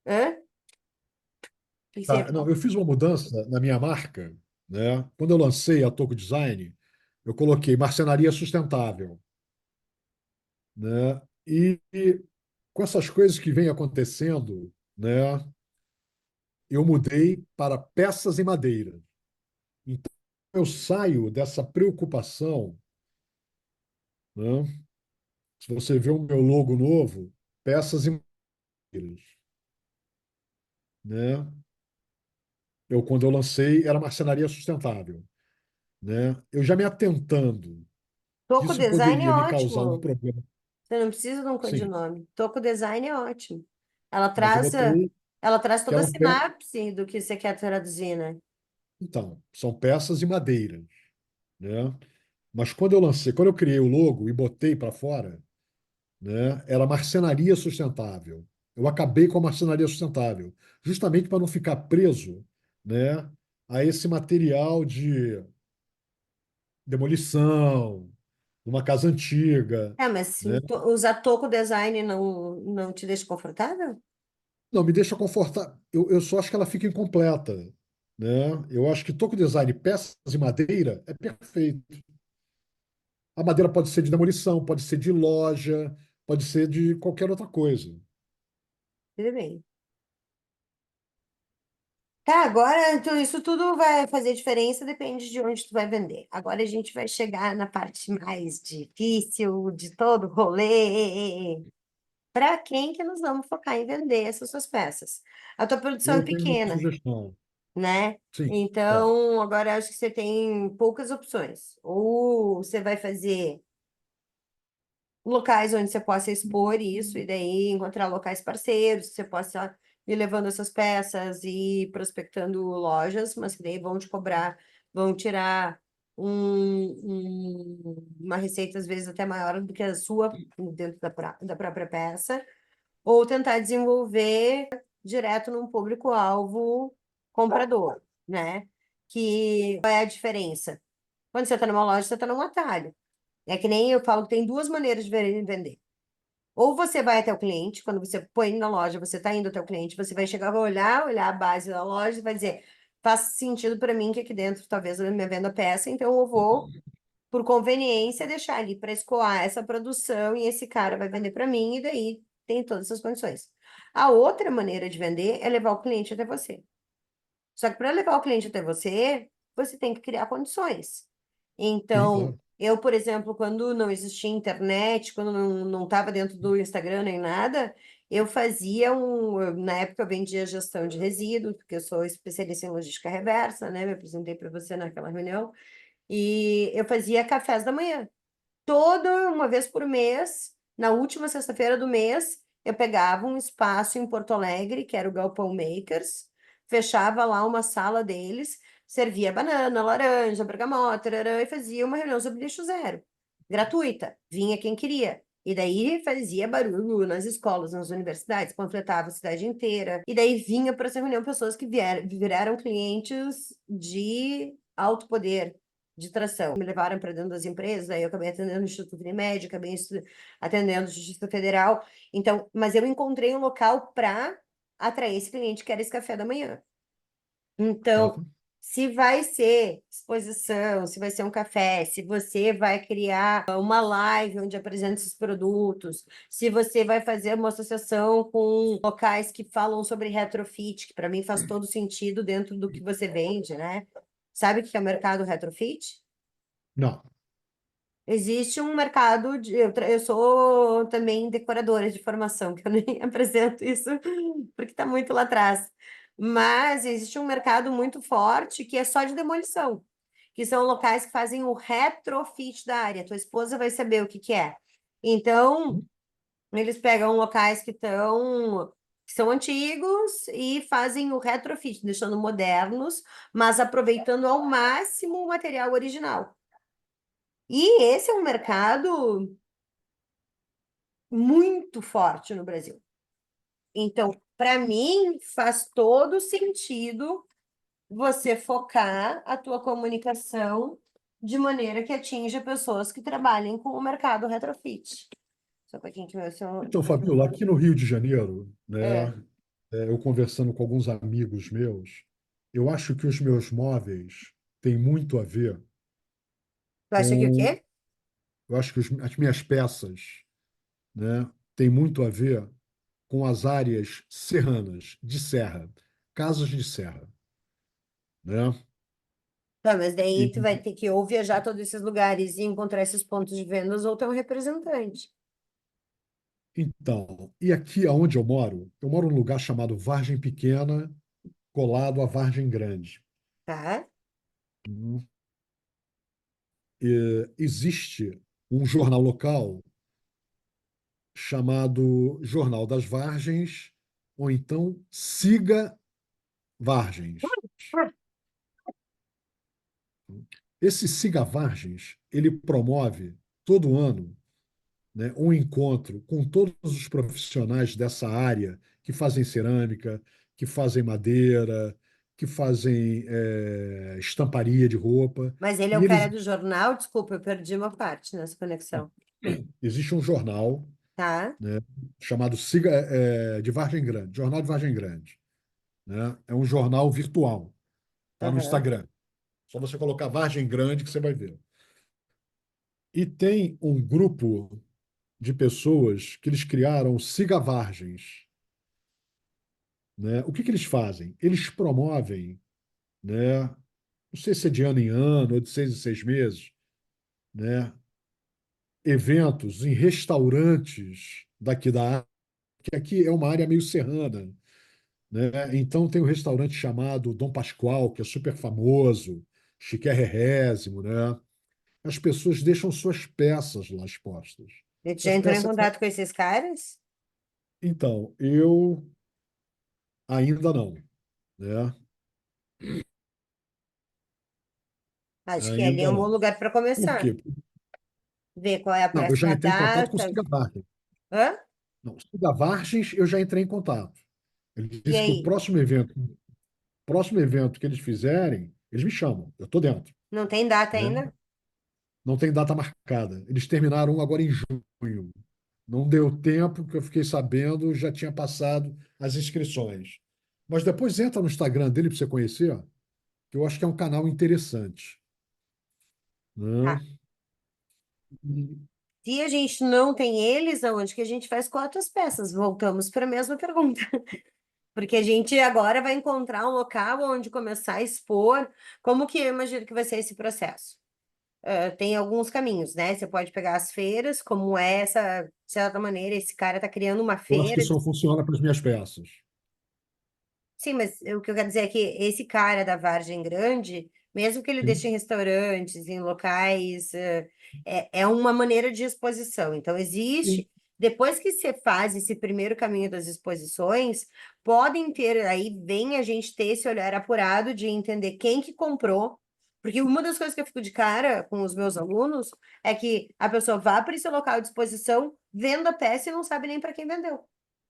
Hã? O que você ia tá, não, falar? eu fiz uma mudança na minha marca, né? Quando eu lancei a Toco Design, eu coloquei marcenaria sustentável, né? E com essas coisas que vêm acontecendo, né? Eu mudei para peças em madeira. Então, eu saio dessa preocupação, né? Se você vê o meu logo novo, peças em madeira, né? Quando eu lancei, era marcenaria sustentável, né? Eu já me atentando que Toco isso Design é poderia me causar um ótimo. problema. Você não precisa de um Sim, codinome. Toco Design é ótimo. Ela mas eu traz, botei ela traz que toda a eram sinapse do que você quer traduzir, né? então, são peças de madeira, né? Mas quando eu criei o logo e botei para fora, né, era marcenaria sustentável. Eu acabei com a marcenaria sustentável, justamente para não ficar preso, né, a esse material de demolição, numa casa antiga, É, mas né? usar Toco Design não te deixa confortável? Não, me deixa confortável. Eu só acho que ela fica incompleta, né? Eu acho que toco design, peças de madeira, é perfeito. A madeira pode ser de demolição, pode ser de loja, pode ser de qualquer outra coisa. Tudo bem. Tá, agora, então isso tudo vai fazer diferença, depende de onde tu vai vender. Agora a gente vai chegar na parte mais difícil de todo o rolê. Para quem que nós vamos focar em vender essas suas peças? A tua produção é Eu tenho uma pequena, sugestão. né? Sim, é. Então, agora acho que você tem poucas opções. Ou você vai fazer locais onde você possa expor isso, e daí encontrar locais parceiros, que você possa ir levando essas peças e ir prospectando lojas, mas que daí vão te cobrar, vão tirar uma receita, às vezes, até maior do que a sua dentro da própria peça, ou tentar desenvolver direto num público-alvo comprador, né? Que qual é a diferença? Quando você está numa loja, você está num atalho. É que nem eu falo que tem duas maneiras de vender. Ou você vai até o cliente, quando você põe na loja, você está indo até o cliente, você vai chegar, vai olhar a base da loja e vai dizer, faz sentido para mim que aqui dentro talvez eu me venda peça, então eu vou, por conveniência, deixar ali para escoar essa produção e esse cara vai vender para mim e daí tem todas essas condições. A outra maneira de vender é levar o cliente até você. Só que para levar o cliente até você, você tem que criar condições. Sim, Então, claro. eu, por exemplo, quando não existia internet, quando não estava dentro do Instagram nem nada, eu fazia na época eu vendia gestão de resíduos, porque eu sou especialista em logística reversa, né? Me apresentei para você naquela reunião, e eu fazia cafés da manhã. Toda uma vez por mês, na última sexta-feira do mês, eu pegava um espaço em Porto Alegre, que era o Galpão Makers, fechava lá uma sala deles, servia banana, laranja, bergamota, tararã, e fazia uma reunião sobre lixo zero, gratuita, vinha quem queria. E daí fazia barulho nas escolas, nas universidades, panfletava a cidade inteira. E daí vinha para essa reunião pessoas que viraram clientes de alto poder, de tração. Me levaram para dentro das empresas, aí eu acabei atendendo o Instituto Unimed, acabei atendendo a Justiça Federal. Então, mas eu encontrei um local para atrair esse cliente que era esse café da manhã. Então, Certo? se vai ser exposição, se vai ser um café, se você vai criar uma live onde apresenta esses produtos, se você vai fazer uma associação com locais que falam sobre retrofit, que para mim faz todo sentido dentro do que você vende, né? Sabe o que é o mercado retrofit? Não. Existe um mercado de. Eu sou também decoradora de formação, que eu nem apresento isso porque está muito lá atrás. Mas existe um mercado muito forte que é só de demolição, que são locais que fazem o retrofit da área. Tua esposa vai saber o que que é. Então, eles pegam locais que estão. que são antigos e fazem o retrofit, deixando modernos, mas aproveitando ao máximo o material original. E esse é um mercado muito forte no Brasil. Então, para mim, faz todo sentido você focar a tua comunicação de maneira que atinja pessoas que trabalhem com o mercado retrofit. Só para quem que meu seu... Então, Fabiola, aqui no Rio de Janeiro, né, É. eu conversando com alguns amigos meus, eu acho que os meus móveis têm muito a ver Tu acha que o com, quê? eu acho que as minhas peças, né, têm muito a ver com as áreas serranas, de serra, casas de serra, né? Tá, mas daí tu vai E, ter que ou viajar a todos esses lugares e encontrar esses pontos de vendas ou ter um representante, então, e aqui aonde eu moro num lugar chamado Vargem Pequena, colado à Vargem Grande. tá? Uhum. Existe um jornal local chamado Jornal das Vargens, ou então Siga Vargens. Esse Siga Vargens, ele promove todo ano, né, um encontro com todos os profissionais dessa área que fazem cerâmica, que fazem madeira, que fazem estamparia de roupa. Mas ele é o E cara eles do jornal? Desculpa, eu perdi uma parte nessa conexão. existe um jornal, Tá? né, chamado Siga, de Vargem Grande, Jornal de Vargem Grande, né? É um jornal virtual, tá no Aham. Instagram. Só você colocar Vargem Grande que você vai ver. E tem um grupo de pessoas que eles criaram Siga Vargens, né? O que que eles fazem? Eles promovem, né? Não sei se é de ano em ano ou de 6 em 6 meses, né? Eventos em restaurantes daqui da área, que aqui é uma área meio serrana, né? Então tem um restaurante chamado Dom Pascoal, que é super famoso, chiquérrimo, né? As pessoas deixam suas peças lá expostas. Ele já As entrou em peças. contato com esses caras? Então, eu ainda não, né? Acho que ali é Ainda um bom não. lugar para Por começar. quê? Ver qual é a Não, eu já próxima entrei em contato com o data. Siga Vargens. Hã? Não, Siga Vargens eu já entrei em contato. Ele E disse que aí? o próximo evento que eles fizerem, eles me chamam. Eu estou dentro, Não tem data né? ainda? Não tem data marcada. Eles terminaram um agora em junho. Não deu tempo, que eu fiquei sabendo, já tinha passado as inscrições. Mas depois entra no Instagram dele para você conhecer, que eu acho que é um canal interessante, Tá. né? Se a gente não tem eles, aonde que a gente faz com outras peças? Voltamos para a mesma pergunta. Porque a gente agora vai encontrar um local onde começar a expor. Como que eu imagino que vai ser esse processo? Tem alguns caminhos, né? Você pode pegar as feiras, como essa, de certa maneira, esse cara está criando uma Eu acho que feira. isso não funciona para as minhas peças. Sim, mas o que eu quero dizer é que esse cara da Vargem Grande, mesmo que ele deixe em Sim, restaurantes, em locais, é uma maneira de exposição. Então, sim. existe, depois que você faz esse primeiro caminho das exposições, podem ter, aí vem a gente ter esse olhar apurado de entender quem que comprou, porque uma das coisas que eu fico de cara com os meus alunos é que a pessoa vá para esse local de exposição, venda a peça e não sabe nem para quem vendeu.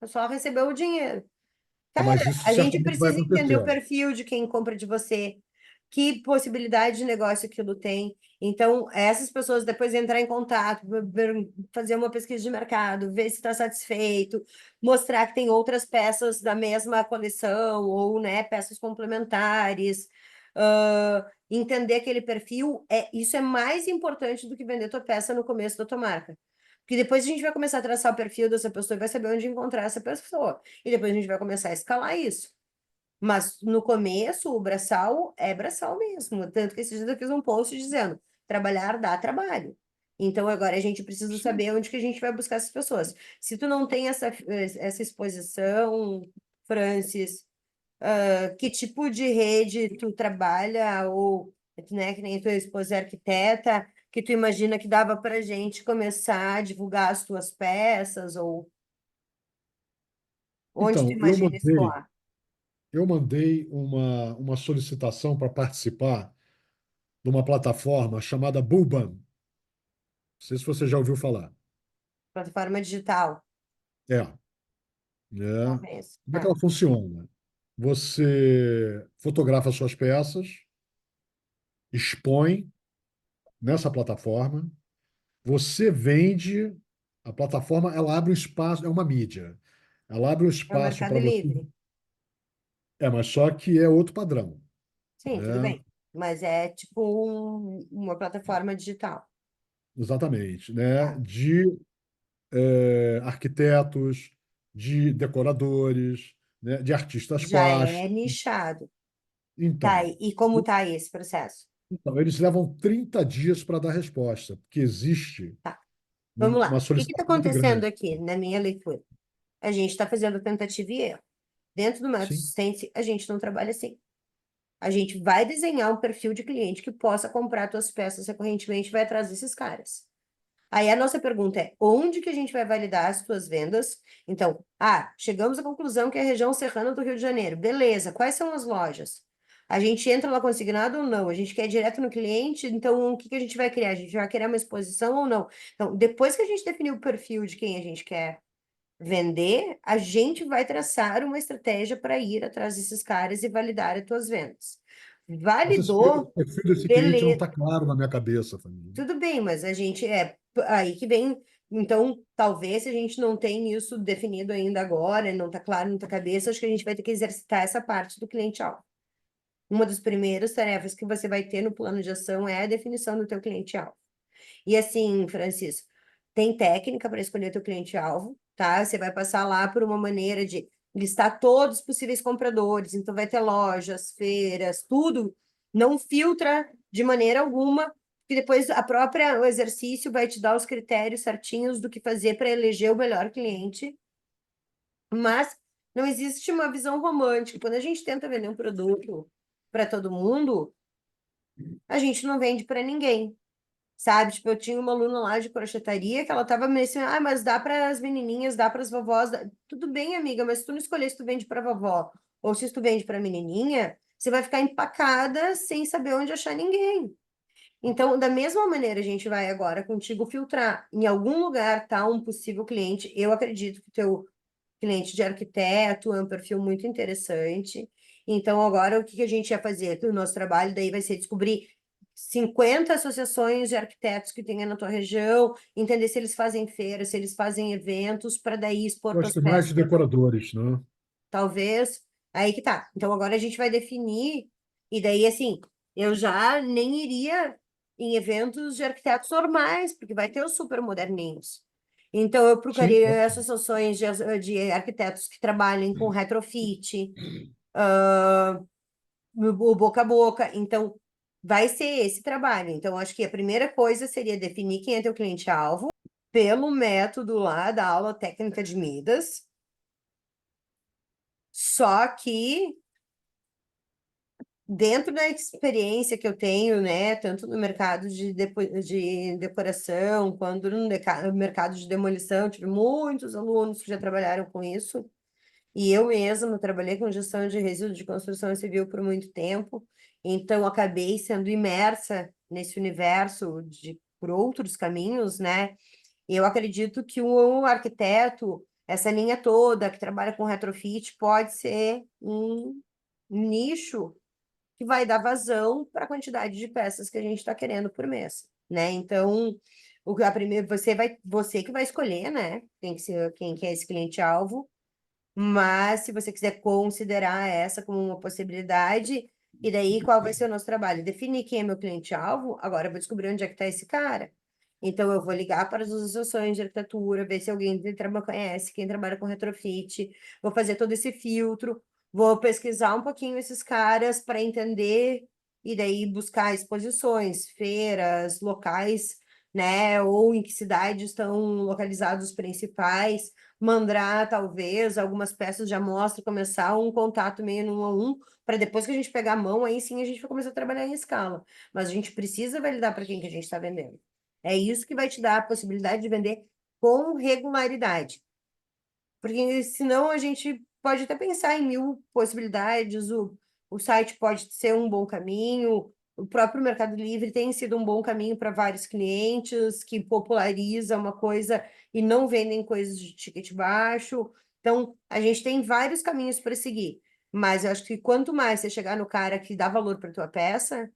Só recebeu o dinheiro. Cara, Mas isso a gente certamente vai precisa entender o acontecer. perfil de quem compra de você, que possibilidade de negócio aquilo tem. Então, essas pessoas depois entrar em contato, fazer uma pesquisa de mercado, ver se está satisfeito, mostrar que tem outras peças da mesma coleção ou, né, peças complementares, entender aquele perfil, isso é mais importante do que vender tua peça no começo da tua marca. Porque depois a gente vai começar a traçar o perfil dessa pessoa e vai saber onde encontrar essa pessoa. E depois a gente vai começar a escalar isso. Mas no começo, o braçal é braçal mesmo. Tanto que esses dias eu fiz um post dizendo: trabalhar dá trabalho. Então agora a gente precisa Sim. saber onde que a gente vai buscar essas pessoas. Se tu não tem essa exposição, Francis, que tipo de rede tu trabalha, ou, né, que nem tua esposa é arquiteta, que tu imagina que dava pra gente começar a divulgar as tuas peças, ou Onde tu Então, eu imagina mandei, escoar? eu mandei uma solicitação para participar de uma plataforma chamada Bulban. Não sei se você já ouviu falar. Plataforma digital. É, né? Talvez. Como é que Ah, ela funciona? Você fotografa suas peças, expõe nessa plataforma, você vende, a plataforma ela abre o espaço, é uma mídia. Ela abre o é o espaço Mercado para você. Livre. Mas só que é outro padrão, Sim, tudo né? bem. Mas é tipo uma plataforma digital. Exatamente, né? Tá. De arquitetos, de decoradores, né? De artistas Já é plásticos. nichado. Tá, Então, e como tá esse processo? eles levam 30 dias para dar resposta, porque existe Tá. Vamos uma lá. O que está solicitação muito acontecendo grande. aqui, na minha leitura? A gente está fazendo tentativa e erro. Dentro do método Sim. Suspense, a gente não trabalha assim. A gente vai desenhar um perfil de cliente que possa comprar suas peças recorrentemente e vai atrás desses caras. Aí a nossa pergunta é, onde que a gente vai validar as suas vendas? Então, chegamos à conclusão que é a região serrana do Rio de Janeiro. Beleza, quais são as lojas? A gente entra lá consignado ou não? A gente quer ir direto no cliente, então o que que a gente vai criar? A gente vai criar uma exposição ou não? Então, depois que a gente definir o perfil de quem a gente quer vender, a gente vai traçar uma estratégia para ir atrás desses caras e validar as tuas vendas. Mas o Validou, perfil desse cliente não beleza. está claro na minha cabeça, família. Tudo bem, mas a gente aí que vem. Então, talvez se a gente não tem isso definido ainda agora, não está claro na tua cabeça, acho que a gente vai ter que exercitar essa parte do cliente-alvo. Uma das primeiras tarefas que você vai ter no plano de ação é a definição do teu cliente-alvo. E assim, Francisco, tem técnica para escolher teu cliente-alvo, tá? Você vai passar lá por uma maneira de listar todos os possíveis compradores, então vai ter lojas, feiras, tudo. Não filtra de maneira alguma, que depois o exercício vai te dar os critérios certinhos do que fazer para eleger o melhor cliente. Mas não existe uma visão romântica. Quando a gente tenta vender um produto para todo mundo, a gente não vende para ninguém. Sabe? Tipo, eu tinha uma aluna lá de crochetaria que ela tava me assim, mas dá para as menininhas, dá para as vovós. Tudo bem, amiga, mas se tu não escolher se tu vende para vovó ou se tu vende para menininha, você vai ficar empacada sem saber onde achar ninguém. Então, da mesma maneira, a gente vai agora contigo filtrar. Em algum lugar tá um possível cliente. Eu acredito que o teu cliente de arquiteto é um perfil muito interessante. Então, agora, o que que a gente ia fazer? O nosso trabalho daí vai ser descobrir 50 associações de arquitetos que tenha na tua região, entender se eles fazem feiras, se eles fazem eventos, para daí expor Eu acho tuas que mais peças. de decoradores, né? Talvez, aí que tá. Então, agora a gente vai definir, e daí, assim, eu já nem iria em eventos de arquitetos normais, porque vai ter os super moderninhos. Então, eu Sim, procuraria associações de arquitetos que trabalhem com retrofit, o boca a boca. Então, vai ser esse trabalho. Então, acho que a primeira coisa seria definir quem é teu cliente-alvo pelo método lá da aula técnica de Midas. Só que dentro da experiência que eu tenho, né, tanto no mercado de decoração, quanto no mercado de demolição, tive muitos alunos que já trabalharam com isso, e eu mesma trabalhei com gestão de resíduos de construção civil por muito tempo, então acabei sendo imersa nesse universo por outros caminhos, né? E eu acredito que um arquiteto, essa linha toda que trabalha com retrofit, pode ser um nicho que vai dar vazão para a quantidade de peças que a gente está querendo por mês, né? Então, a primeira, você que vai escolher, né? Tem que ser quem que é esse cliente-alvo, mas se você quiser considerar essa como uma possibilidade, e daí qual vai ser o nosso trabalho? Definir quem é meu cliente-alvo, agora eu vou descobrir onde é que está esse cara. Então, eu vou ligar para as associações de arquitetura, ver se alguém conhece, quem trabalha com retrofit, vou fazer todo esse filtro, vou pesquisar um pouquinho esses caras para entender e daí buscar exposições, feiras, locais, né? Ou em que cidades estão localizados os principais, mandar talvez algumas peças de amostra, começar um contato meio no 1 a 1, para depois que a gente pegar a mão, aí sim a gente vai começar a trabalhar em escala. Mas a gente precisa validar para quem que a gente está vendendo. É isso que vai te dar a possibilidade de vender com regularidade. Porque senão a gente pode até pensar em mil possibilidades, o site pode ser um bom caminho, o próprio Mercado Livre tem sido um bom caminho para vários clientes que populariza uma coisa e não vendem coisas de ticket baixo. Então, a gente tem vários caminhos para seguir. Mas eu acho que quanto mais você chegar no cara que dá valor para tua peça,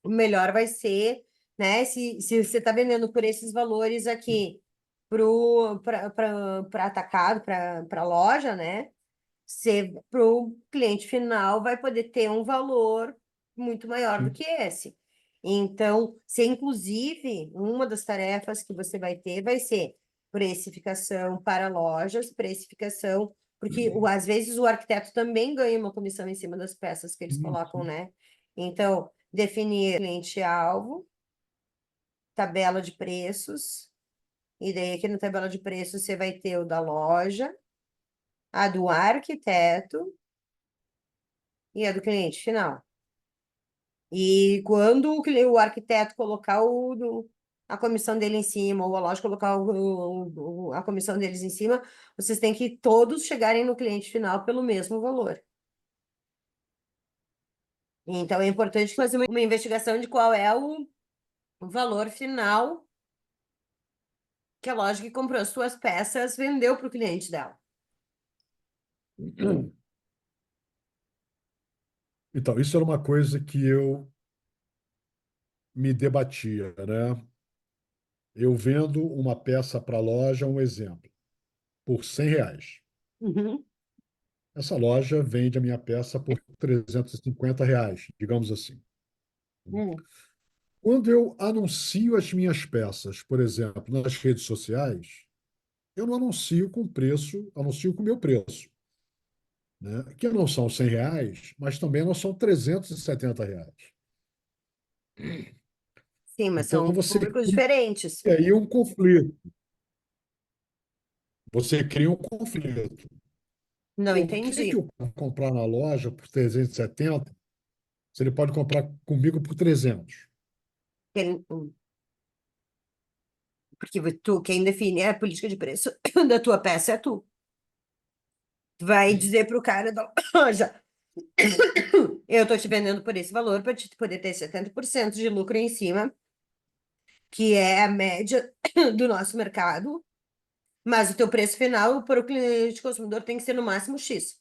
melhor vai ser, né? Se você está vendendo por esses valores aqui para atacado, para loja, né? Para o cliente final vai poder ter um valor muito maior do Sim. que esse. Então, se inclusive uma das tarefas que você vai ter vai ser precificação para lojas, precificação, porque às vezes o arquiteto também ganha uma comissão em cima das peças que eles Sim, colocam, sim. né? Então, definir cliente-alvo, tabela de preços, e daí aqui na tabela de preços você vai ter o da loja, a do arquiteto e a do cliente final. E quando o arquiteto colocar a comissão dele em cima, ou a loja colocar a comissão deles em cima, vocês têm que todos chegarem no cliente final pelo mesmo valor. Então é importante fazer uma investigação de qual é o valor final que a loja que comprou as suas peças vendeu para o cliente dela. Então, isso era uma coisa que eu me debatia, né? Eu vendo uma peça para a loja, um exemplo, por R$ 100. Uhum. Essa loja vende a minha peça por R$ 350, digamos assim. Uhum. Quando eu anuncio as minhas peças, por exemplo, nas redes sociais, eu não anuncio com preço, anuncio com o meu preço, né? Que não são R$ 100, mas também não são R$ 370. Sim, mas Então são você públicos diferentes. cria aí um conflito. Você cria um conflito. Não Por que entendi. eu vou comprar na loja por 370 se ele pode comprar comigo por 300? Porque quem define a política de preço da tua peça é tu. Vai dizer para o cara da loja, eu estou te vendendo por esse valor para te poder ter 70% de lucro em cima, que é a média do nosso mercado, mas o teu preço final para o cliente consumidor tem que ser no máximo X.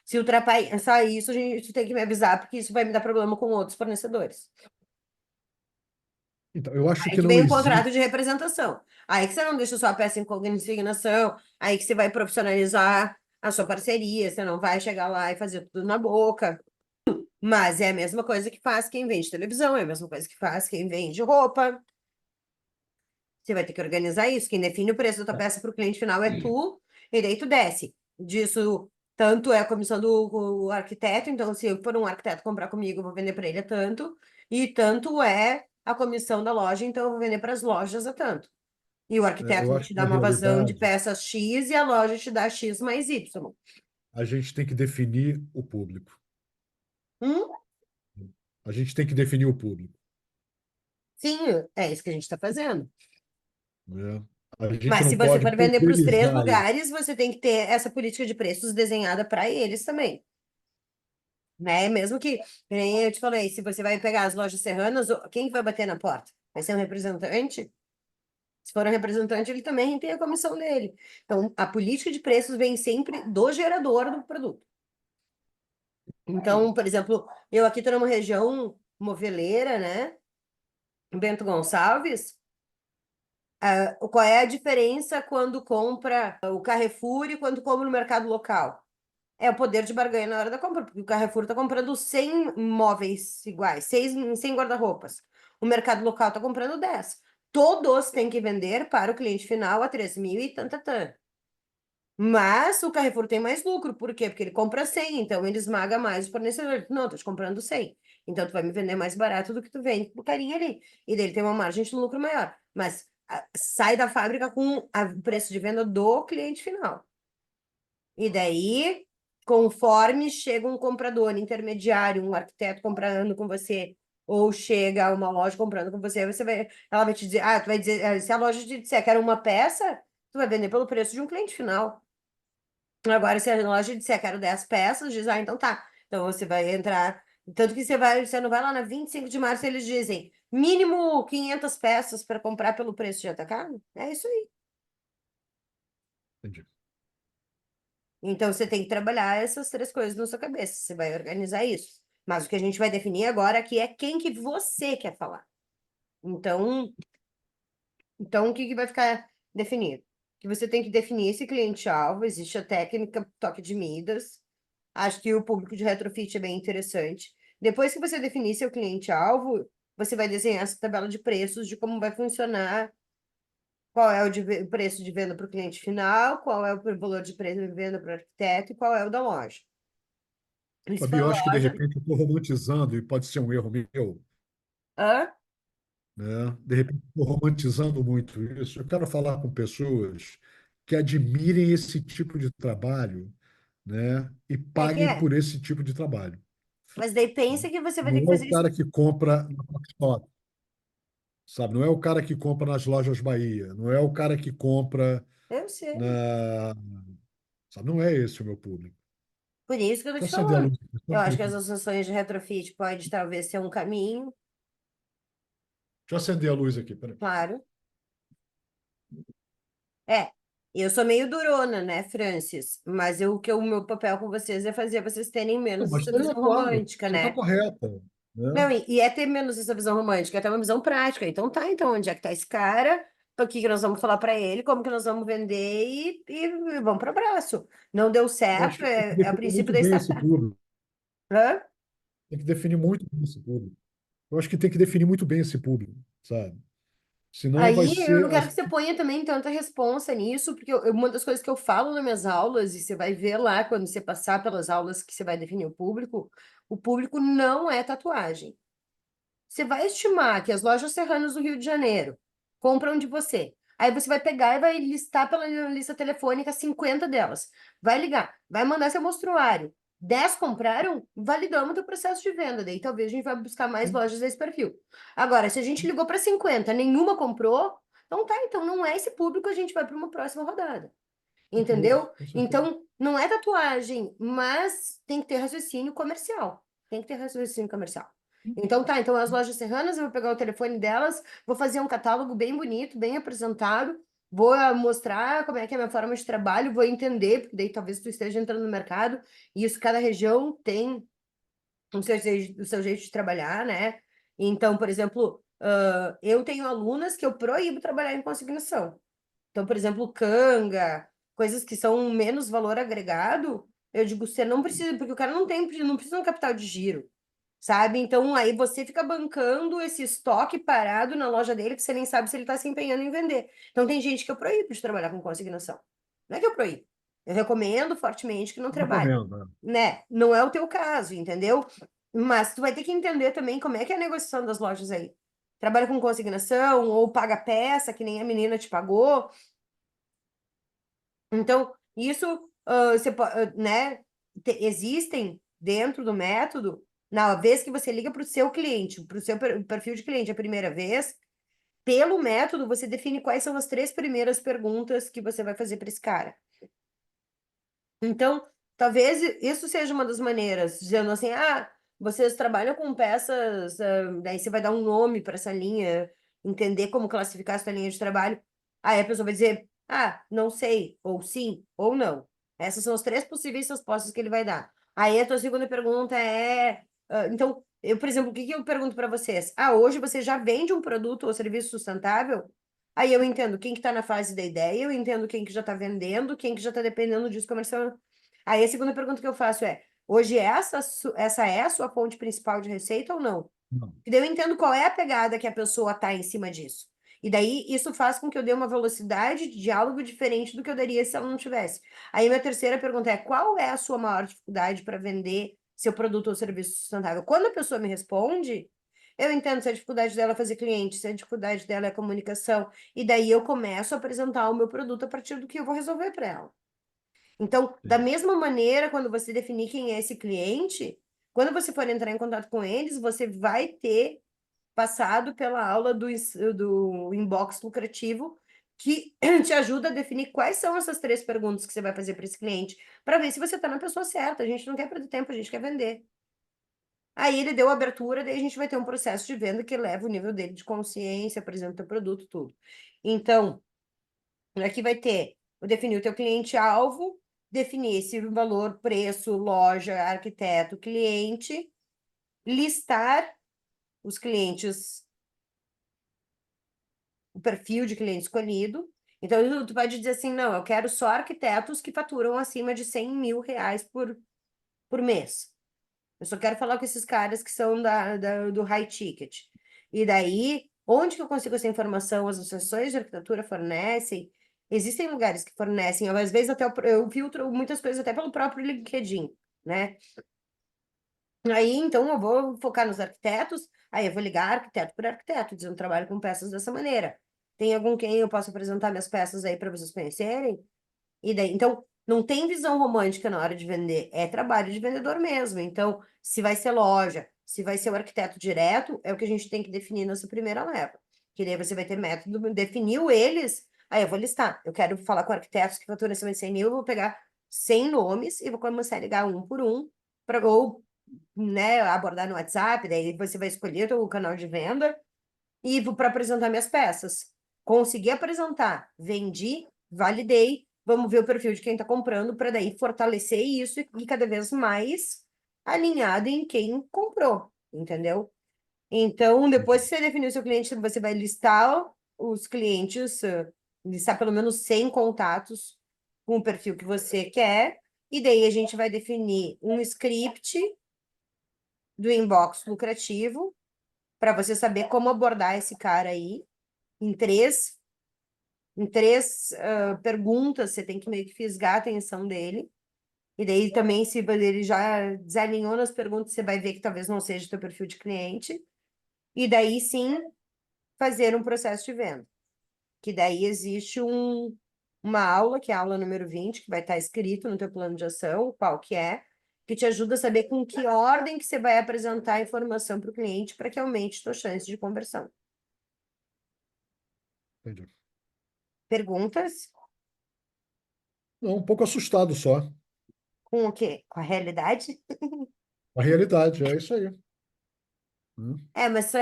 Se ultrapassar isso, a gente tem que me avisar, porque isso vai me dar problema com outros fornecedores. Então, eu acho Aí que que não vem o existe. contrato de representação. Aí que você não deixa sua peça em consignação, aí que você vai profissionalizar a sua parceria, você não vai chegar lá e fazer tudo na boca. Mas é a mesma coisa que faz quem vende televisão, é a mesma coisa que faz quem vende roupa. Você vai ter que organizar isso. Quem define o preço da tua peça para o cliente final é tu, e daí tu desce. Disso, tanto é a comissão do arquiteto, então se for um arquiteto comprar comigo, eu vou vender para ele a tanto, e tanto é a comissão da loja, então eu vou vender para as lojas a tanto. E o arquiteto Eu vai acho te que, dar na uma vazão de realidade, peças X e a loja te dá X mais Y. a gente tem que definir o público. Hum? A gente tem que definir o público, Sim, é isso que a gente está fazendo. né? A gente Mas se não você pode for vender para os três pulverizar isso. lugares, você tem que ter essa política de preços desenhada para eles também, né? Mesmo que nem eu te falei, se você vai pegar as lojas serranas, quem que vai bater na porta? Vai ser um representante? Se for um representante, ele também tem a comissão dele. Então, a política de preços vem sempre do gerador do produto. Então, por exemplo, eu aqui estou numa região moveleira, né? Bento Gonçalves. Qual é a diferença quando compra o Carrefour e quando compra no mercado local? É o poder de barganha na hora da compra, porque o Carrefour está comprando 100 móveis iguais, 100 guarda-roupas. O mercado local está comprando 10. Todos têm que vender para o cliente final a 3.000 e tanta. Mas o Carrefour tem mais lucro, por quê? Porque ele compra 100, então ele esmaga mais o fornecedor. Não, tô te comprando 100. Então tu vai me vender mais barato do que tu vende pro carinha ali. E dele tem uma margem de lucro maior. Mas sai da fábrica com o preço de venda do cliente final. E daí, conforme chega um comprador intermediário, um arquiteto comprando com você, ou chega uma loja comprando com você, ela vai te dizer, tu vai dizer, se a loja te disser que era uma peça, tu vai vender pelo preço de um cliente final. Agora, se a loja disser quero 10 peças, diz, então tá. Então você vai entrar. Tanto que você não vai lá na 25 de março, eles dizem mínimo 500 peças para comprar pelo preço de atacado. É isso aí. Entendi. Então você tem que trabalhar essas três coisas na sua cabeça. Você vai organizar isso. Mas o que a gente vai definir agora aqui é quem que você quer falar. Então, o que que vai ficar definido? Que você tem que definir esse cliente-alvo, existe a técnica toque de Midas. Acho que o público de retrofit é bem interessante. Depois que você definir seu cliente-alvo, você vai desenhar essa tabela de preços de como vai funcionar, qual é o preço de venda para o cliente final, qual é o valor de preço de venda para o arquiteto e qual é o da loja. E se Fabi, for eu acho que de loja, repente eu estou romantizando e pode ser um erro meu, hã? né? De repente estou romantizando muito isso. Eu quero falar com pessoas que admirem esse tipo de trabalho, né? E É que paguem é. por esse tipo de trabalho. Mas daí pensa que você vai ter Não que é o fazer isso. cara que compra na Foxtrot, sabe? Não é o cara que compra nas lojas Bahia, não é o cara que compra Eu sei. na, sabe? Não é esse o meu público. Por isso que eu tô Deixa eu te acender a falando. luz aqui, só Eu um acho que as minutinho. associações de retrofit pode talvez ser um caminho, Deixa eu acender a luz aqui, peraí. claro. É, eu sou meio durona, né, Francis? Mas o meu papel com vocês é fazer vocês terem Não, menos mas essa é visão claro, romântica, você está né? correta, Não, né? e é ter menos essa visão romântica, é ter uma visão prática. Então tá, então onde é que tá esse cara? O que que nós vamos falar para ele? Como que nós vamos vender? E vamos para o abraço. Não deu Eu acho certo, que tem que é o definir princípio muito da bem esse startup. público. Hã? Tem que definir muito bem esse público. Eu acho que tem que definir muito bem esse público, sabe? Senão vai Aí eu ser não quero que você ponha também tanta responsa nisso, porque uma das coisas que eu falo nas minhas aulas, e você vai ver lá quando você passar pelas aulas que você vai definir o público não é tatuagem. Você vai estimar que as lojas serranas do Rio de Janeiro compram de você. Aí você vai pegar e vai listar pela lista telefônica 50 delas. Vai ligar, vai mandar seu mostruário. 10 compraram, validamos o teu processo de venda. Daí talvez a gente vai buscar mais lojas desse perfil. Agora, se a gente ligou para 50, nenhuma comprou, então tá, então não é esse público, a gente vai para uma próxima rodada. com certeza, Entendeu? com certeza. Então, não é tatuagem, mas tem que ter raciocínio comercial. Tem que ter raciocínio comercial. Então, tá, então as lojas serranas, eu vou pegar o telefone delas, vou fazer um catálogo bem bonito, bem apresentado, vou mostrar como é que é a minha forma de trabalho, vou entender, porque daí talvez tu esteja entrando no mercado, e isso cada região tem o seu jeito de trabalhar, né? Então, por exemplo, eu tenho alunas que eu proíbo trabalhar em consignação. Então, por exemplo, canga, coisas que são menos valor agregado, eu digo, você não precisa, porque o cara não precisa de um capital de giro, sabe? Então, aí você fica bancando esse estoque parado na loja dele, que você nem sabe se ele está se empenhando em vender. Então, tem gente que eu proíbo de trabalhar com consignação. Não é que eu proíbo. Eu recomendo fortemente que não trabalhe, Recomendo, né? né? Não é o teu caso, entendeu? Mas tu vai ter que entender também como é que é a negociação das lojas aí. Trabalha com consignação ou paga peça, que nem a menina te pagou. Então, isso, né, existem dentro do método, na vez que você liga para o seu cliente, para o seu perfil de cliente a primeira vez, pelo método, você define quais são as três primeiras perguntas que você vai fazer para esse cara. Então, talvez isso seja uma das maneiras, dizendo assim, vocês trabalham com peças, daí você vai dar um nome para essa linha, entender como classificar essa linha de trabalho. Aí a pessoa vai dizer, não sei, ou sim, ou não. Essas são as três possíveis respostas que ele vai dar. Aí a tua segunda pergunta é, então, eu, por exemplo, o que que eu pergunto para vocês? Hoje você já vende um produto ou serviço sustentável? Aí eu entendo quem que está na fase da ideia, eu entendo quem que já está vendendo, quem que já está dependendo disso comercial. Aí a segunda pergunta que eu faço é: hoje essa é a sua fonte principal de receita ou não? Não. E daí eu entendo qual é a pegada que a pessoa está em cima disso. E daí isso faz com que eu dê uma velocidade de diálogo diferente do que eu daria se ela não tivesse. Aí minha terceira pergunta é: qual é a sua maior dificuldade para vender seu produto ou serviço sustentável? Quando a pessoa me responde, eu entendo se a dificuldade dela é fazer cliente, se a dificuldade dela é a comunicação, e daí eu começo a apresentar o meu produto a partir do que eu vou resolver para ela. Então, da Entendi. mesma maneira, quando você definir quem é esse cliente, quando você for entrar em contato com eles, você vai ter passado pela aula do inbox lucrativo que te ajuda a definir quais são essas 3 perguntas que você vai fazer para esse cliente, para ver se você está na pessoa certa. A gente não quer perder tempo, a gente quer vender. Aí ele deu abertura, daí a gente vai ter um processo de venda que leva o nível dele de consciência, apresenta o produto, tudo. Então, aqui vai ter, definir o teu cliente-alvo, definir esse valor, preço, loja, arquiteto, cliente, listar os clientes, o perfil de cliente escolhido. Então, tu pode dizer assim, não, eu quero só arquitetos que faturam acima de 100 mil reais por mês. Eu só quero falar com esses caras que são do high ticket. E daí, onde que eu consigo essa informação? As associações de arquitetura fornecem. Existem lugares que fornecem, às vezes até eu filtro muitas coisas até pelo próprio LinkedIn, né? Aí, então, eu vou focar nos arquitetos, aí eu vou ligar arquiteto por arquiteto, dizendo, trabalho com peças dessa maneira. Tem algum quem eu posso apresentar minhas peças aí para vocês conhecerem? E daí, então, não tem visão romântica na hora de vender, é trabalho de vendedor mesmo. Então, se vai ser loja, se vai ser o arquiteto direto, é o que a gente tem que definir nessa primeira leva. Que daí você vai ter método, definiu eles, aí eu vou listar. Eu quero falar com arquitetos que faturam acima de 100 mil, eu vou pegar 100 nomes e vou começar a ligar um por um, ou, né, abordar no WhatsApp, daí você vai escolher o canal de venda e para apresentar minhas peças. Consegui apresentar, vendi, validei, vamos ver o perfil de quem está comprando para daí fortalecer isso e cada vez mais alinhado em quem comprou, entendeu? Então, depois que você definiu o seu cliente, você vai listar os clientes, listar pelo menos 100 contatos com o perfil que você quer, e daí a gente vai definir um script do inbox lucrativo para você saber como abordar esse cara aí em três perguntas, você tem que meio que fisgar a atenção dele. E daí também, se ele já desalinhou nas perguntas, você vai ver que talvez não seja o teu perfil de cliente. E daí sim fazer um processo de venda. Que daí existe uma aula, que é a aula número 20 que vai estar escrito no teu plano de ação, qual que te ajuda a saber com que ordem que você vai apresentar a informação para o cliente para que aumente a tua chance de conversão. Entendi. Perguntas? Não, um pouco assustado só. Com o quê? Com a realidade? A realidade, é isso aí. Né? Mas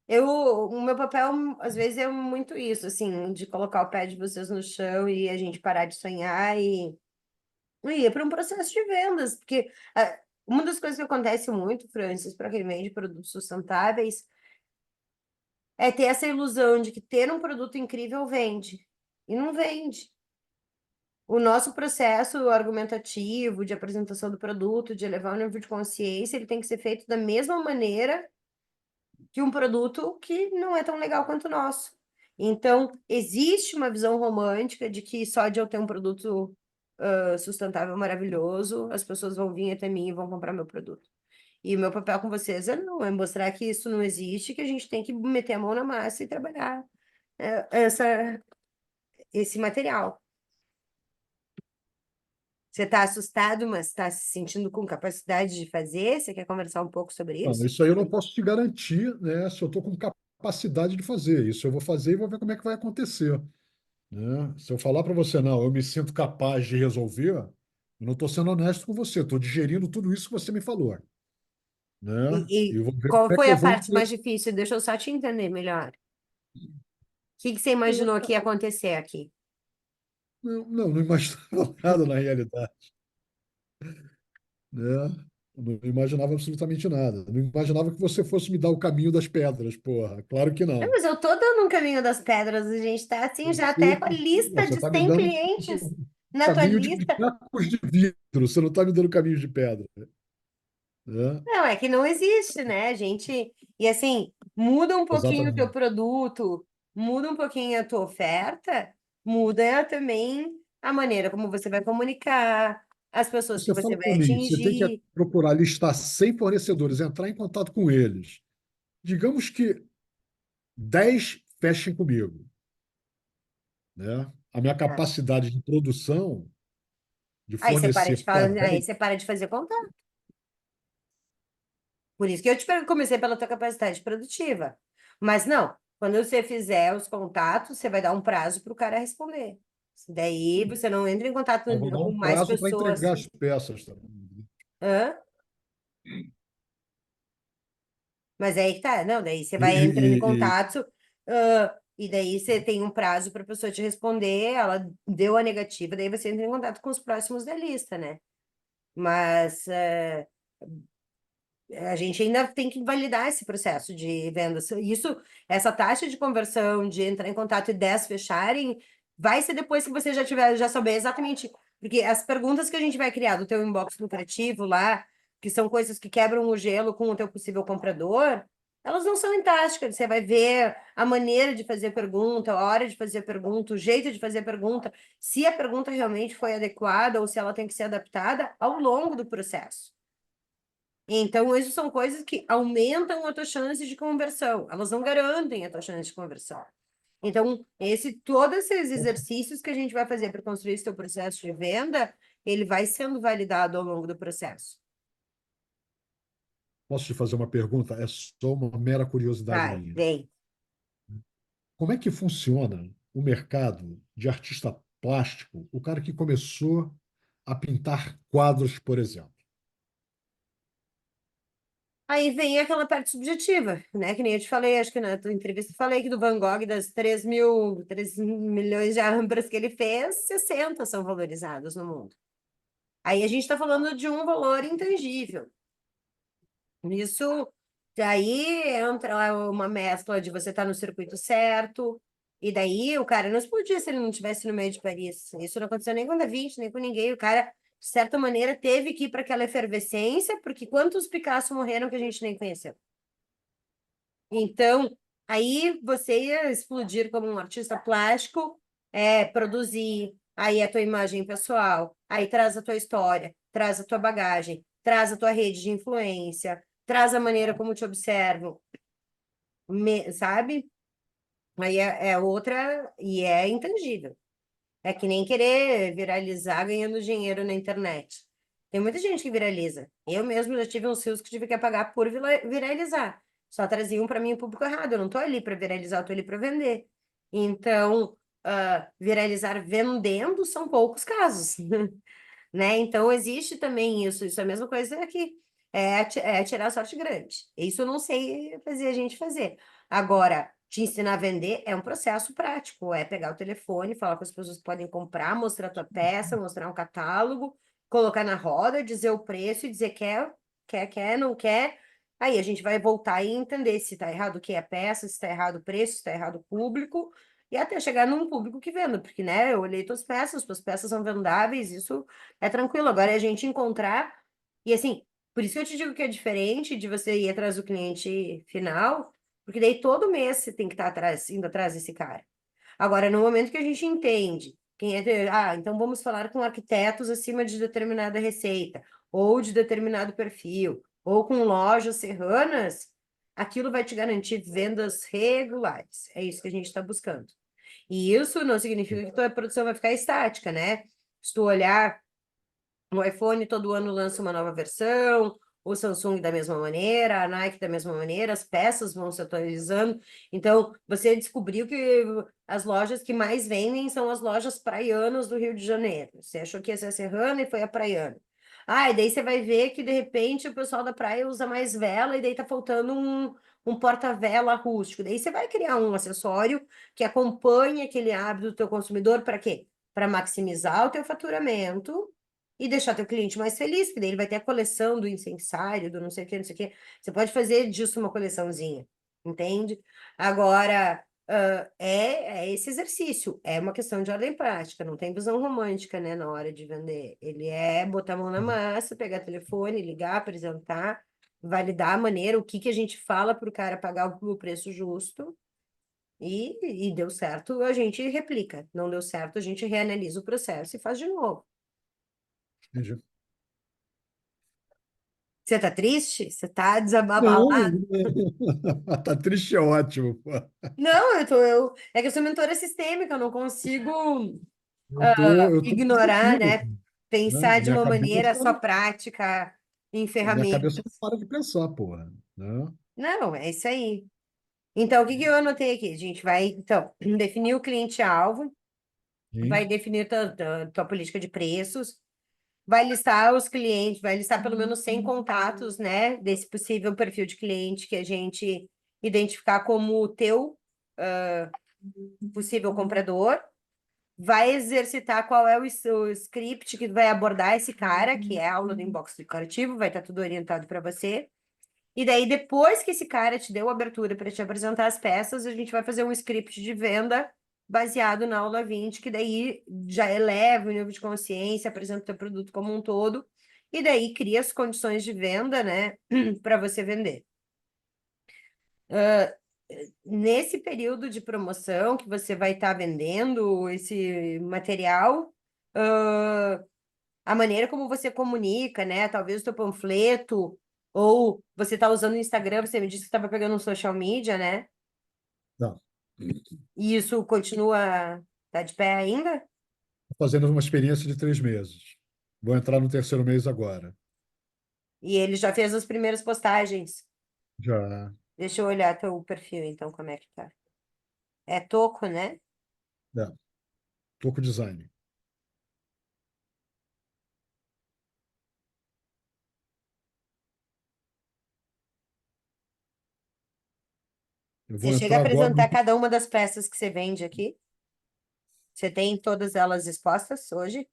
o meu papel, às vezes, é muito isso, assim, de colocar o pé de vocês no chão e a gente parar de sonhar e ir para um processo de vendas, porque uma das coisas que acontece muito, Francis, para quem vende produtos sustentáveis, é ter essa ilusão de que ter um produto incrível vende, e não vende. O nosso processo argumentativo de apresentação do produto, de elevar o nível de consciência, ele tem que ser feito da mesma maneira que um produto que não é tão legal quanto o nosso. Então, existe uma visão romântica de que só de eu ter um produto sustentável maravilhoso, as pessoas vão vir até mim e vão comprar meu produto. E o meu papel com vocês é mostrar que isso não existe, que a gente tem que meter a mão na massa e trabalhar esse material. Você está assustado, mas está se sentindo com capacidade de fazer? Você quer conversar um pouco sobre Não, isso? isso aí eu não posso te garantir, né, se eu estou com capacidade de fazer. Isso eu vou fazer e vou ver como é que vai acontecer. Né? Se eu falar para você, não, eu me sinto capaz de resolver, eu não estou sendo honesto com você, estou digerindo tudo isso que você me falou. Né? E E eu vou ver qual como é foi que eu a vou. parte mais difícil? Deixa eu só te entender melhor. Que você imaginou que ia acontecer aqui? Não imaginava nada na realidade. Né? Não imaginava absolutamente nada. Não imaginava que você fosse me dar o caminho das pedras, porra. Claro que Não, não. mas eu tô dando um caminho das pedras, a gente tá assim, já até Você com a lista de está me 100 dando clientes na tua caminho de lista. cacos de vidro, você não está me dando caminho de pedra. Né? Não, é que não existe, né? A gente. E assim, muda um pouquinho o teu Exatamente. produto, muda um pouquinho a tua oferta, muda também a maneira como você vai comunicar, as pessoas que Você você fala vai para mim, você tem que atingir. procurar listar 100 fornecedores, entrar em contato com eles. Digamos que 10 fechem comigo. Né? A minha Tá? capacidade de produção, de Aí você para fornecer de para falar, aí 10, você para de fazer contato. Por isso que eu comecei pela tua capacidade produtiva. Mas não. Quando você fizer os contatos, você vai dar um prazo para o cara responder. Daí você não entra em contato Eu vou dar com um mais prazo para pessoas. entregar as peças também. Hã? Mas aí que tá, não, daí você E, vai entrando em e- e- contato, e daí você tem um prazo para a pessoa te responder, ela deu a negativa, daí você entra em contato com os próximos da lista, né? Mas a gente ainda tem que validar esse processo de vendas. Isso, essa taxa de conversão, de entrar em contato e 10 fecharem, vai ser depois que você já tiver, já souber exatamente, porque as perguntas que a gente vai criar do teu inbox lucrativo lá, que são coisas que quebram o gelo com o teu possível comprador, elas não são em tática. Você vai ver a maneira de fazer pergunta, a hora de fazer pergunta, o jeito de fazer pergunta, se a pergunta realmente foi adequada ou se ela tem que ser adaptada ao longo do processo. Então, isso são coisas que aumentam a tua chance de conversão. Elas não garantem a tua chance de conversão. Então, todos esses exercícios que a gente vai fazer para construir esse teu processo de venda, ele vai sendo validado ao longo do processo. Posso te fazer uma pergunta? É só uma mera curiosidade Vai, minha. vem. Como é que funciona o mercado de artista plástico, o cara que começou a pintar quadros, por exemplo? Aí vem aquela parte subjetiva, né? Que nem eu te falei, acho que na tua entrevista eu falei que do Van Gogh, das 3 milhões de ambras que ele fez, 60 são valorizados no mundo. Aí a gente está falando de um valor intangível. Isso, daí entra lá uma mescla de você estar no circuito certo, e daí o cara não explodia se ele não estivesse no meio de Paris. Isso não aconteceu nem com o Da Vinci, nem com ninguém. O cara, de certa maneira, teve que ir para aquela efervescência, porque quantos Picasso morreram que a gente nem conheceu? Então, aí você ia explodir como um artista plástico, produzir, aí a tua imagem pessoal, aí traz a tua história, traz a tua bagagem, traz a tua rede de influência, traz a maneira como te observam, sabe? Aí é outra, e é intangível. É que nem querer viralizar ganhando dinheiro na internet. Tem muita gente que viraliza. Eu mesmo já tive uns rios que tive que apagar por viralizar. Só traziam para mim o público errado. Eu não tô ali para viralizar, eu tô ali para vender. Então, viralizar vendendo são poucos casos, né? Então, existe também isso. Isso é a mesma coisa aqui. É tirar sorte grande. Isso eu não sei fazer a gente fazer. Agora, te ensinar a vender é um processo prático. É pegar o telefone, falar com as pessoas que podem comprar, mostrar a tua peça, mostrar um catálogo, colocar na roda, dizer o preço e dizer quer, não quer. Aí a gente vai voltar e entender se está errado o que é a peça, se está errado o preço, se está errado o público, e até chegar num público que venda, porque, né, eu olhei tuas peças são vendáveis, isso é tranquilo. Agora é a gente encontrar, e assim, por isso que eu te digo que é diferente de você ir atrás do cliente final, porque daí todo mês você tem que estar atrás, indo atrás desse cara. Agora, no momento que a gente entende então vamos falar com arquitetos acima de determinada receita, ou de determinado perfil, ou com lojas serranas, aquilo vai te garantir vendas regulares. É isso que a gente está buscando. E isso não significa que tua produção vai ficar estática, né? Se tu olhar o iPhone todo ano lança uma nova versão, o Samsung da mesma maneira, a Nike da mesma maneira, as peças vão se atualizando. Então, você descobriu que as lojas que mais vendem são as lojas praianas do Rio de Janeiro. Você achou que ia ser a Serrana e foi a Praiana. Ah, e daí você vai ver que, de repente, o pessoal da praia usa mais vela e daí tá faltando um porta-vela rústico. Daí você vai criar um acessório que acompanhe aquele hábito do teu consumidor para quê? Para maximizar o teu faturamento e deixar teu cliente mais feliz, porque daí ele vai ter a coleção do incensário, do não sei o que, não sei o que. Você pode fazer disso uma coleçãozinha, entende? Agora, é esse exercício, é uma questão de ordem prática, não tem visão romântica, né, na hora de vender. Ele é botar a mão na massa, pegar telefone, ligar, apresentar, validar a maneira, o que que a gente fala para o cara pagar o preço justo. E deu certo, a gente replica. Não deu certo, a gente reanalisa o processo e faz de novo. Entendi. Você tá triste? Você tá Não, desabalado? tá triste é ótimo, pô. Não, é que eu sou mentora sistêmica, eu não consigo Eu tô ignorar, positivo, né? né? Pensar de uma maneira só prática, em A minha cabeça não ferramentas. para de pensar, porra, né? Não, é isso aí. Então, o que que eu anotei aqui? A gente vai, então, definir o cliente-alvo, vai Sim. definir tua política de preços, vai listar os clientes, vai listar pelo menos 100 contatos, né, desse possível perfil de cliente que a gente identificar como o teu possível comprador, vai exercitar qual é o script que vai abordar esse cara, que é a aula do inbox decorativo, vai estar tudo orientado para você. E daí, depois que esse cara te deu abertura para te apresentar as peças, a gente vai fazer um script de venda baseado na aula 20, que daí já eleva o nível de consciência, apresenta o teu produto como um todo, e daí cria as condições de venda, né, para você vender. Nesse período de promoção que você vai estar vendendo esse material, a maneira como você comunica, né? Talvez o teu panfleto, ou você está usando o Instagram, você me disse que estava pegando um social media, né? Não. E isso continua, tá de pé ainda? Fazendo uma experiência de 3 meses. Vou entrar no terceiro mês agora. E ele já fez as primeiras postagens. Já. Deixa eu olhar teu perfil, então, como é que tá. É Toco, né? É. Tô com design. Eu Você vou chega a entrar agora. apresentar cada uma das peças que você vende aqui? Você tem todas elas expostas hoje?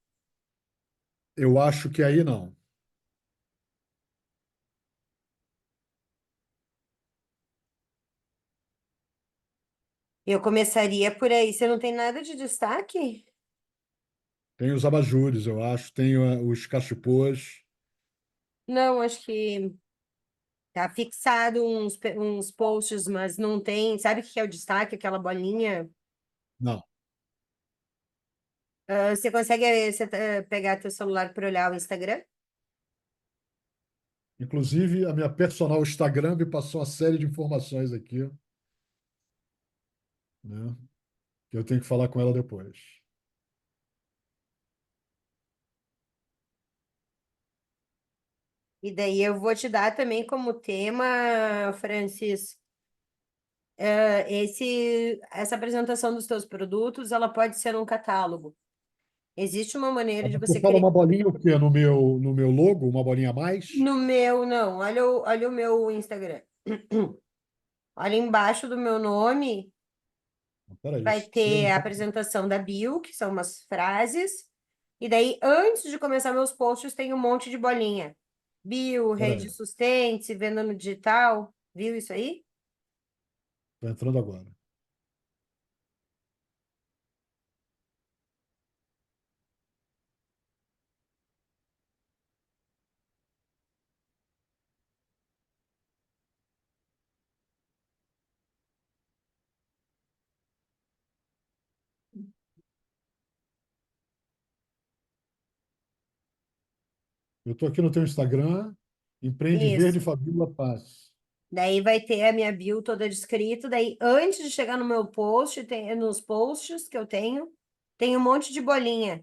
Eu acho que aí não. Eu começaria por aí. Você não tem nada de destaque? Tem os abajures, eu acho. Tem os cachepôs. Não, acho que tá fixado uns posts, mas não tem. Sabe o que é o destaque? Aquela bolinha. Não. Você consegue pegar teu celular para olhar o Instagram? Inclusive, a minha personal Instagram me passou uma série de informações aqui, né? Que eu tenho que falar com ela depois. E daí eu vou te dar também como tema, Francis, essa apresentação dos teus produtos, ela pode ser um catálogo. Existe uma maneira de Você você fala criar. uma bolinha o quê? No meu logo? Uma bolinha a mais? No meu, não. Olha o meu Instagram. Olha embaixo do meu nome, Peraí, vai se eu ter não a tá- apresentação da bio, que são umas frases. E daí, antes de começar meus posts, tem um monte de bolinha. Bio, rede Peraí, sustente, venda no digital. Viu isso aí? tô entrando agora. Eu tô aqui no teu Instagram, Empreende Verde Isso. Fabíola Paz. Daí vai ter a minha bio toda descrita. Daí, antes de chegar no meu post, nos posts que eu tenho, tem um monte de bolinha.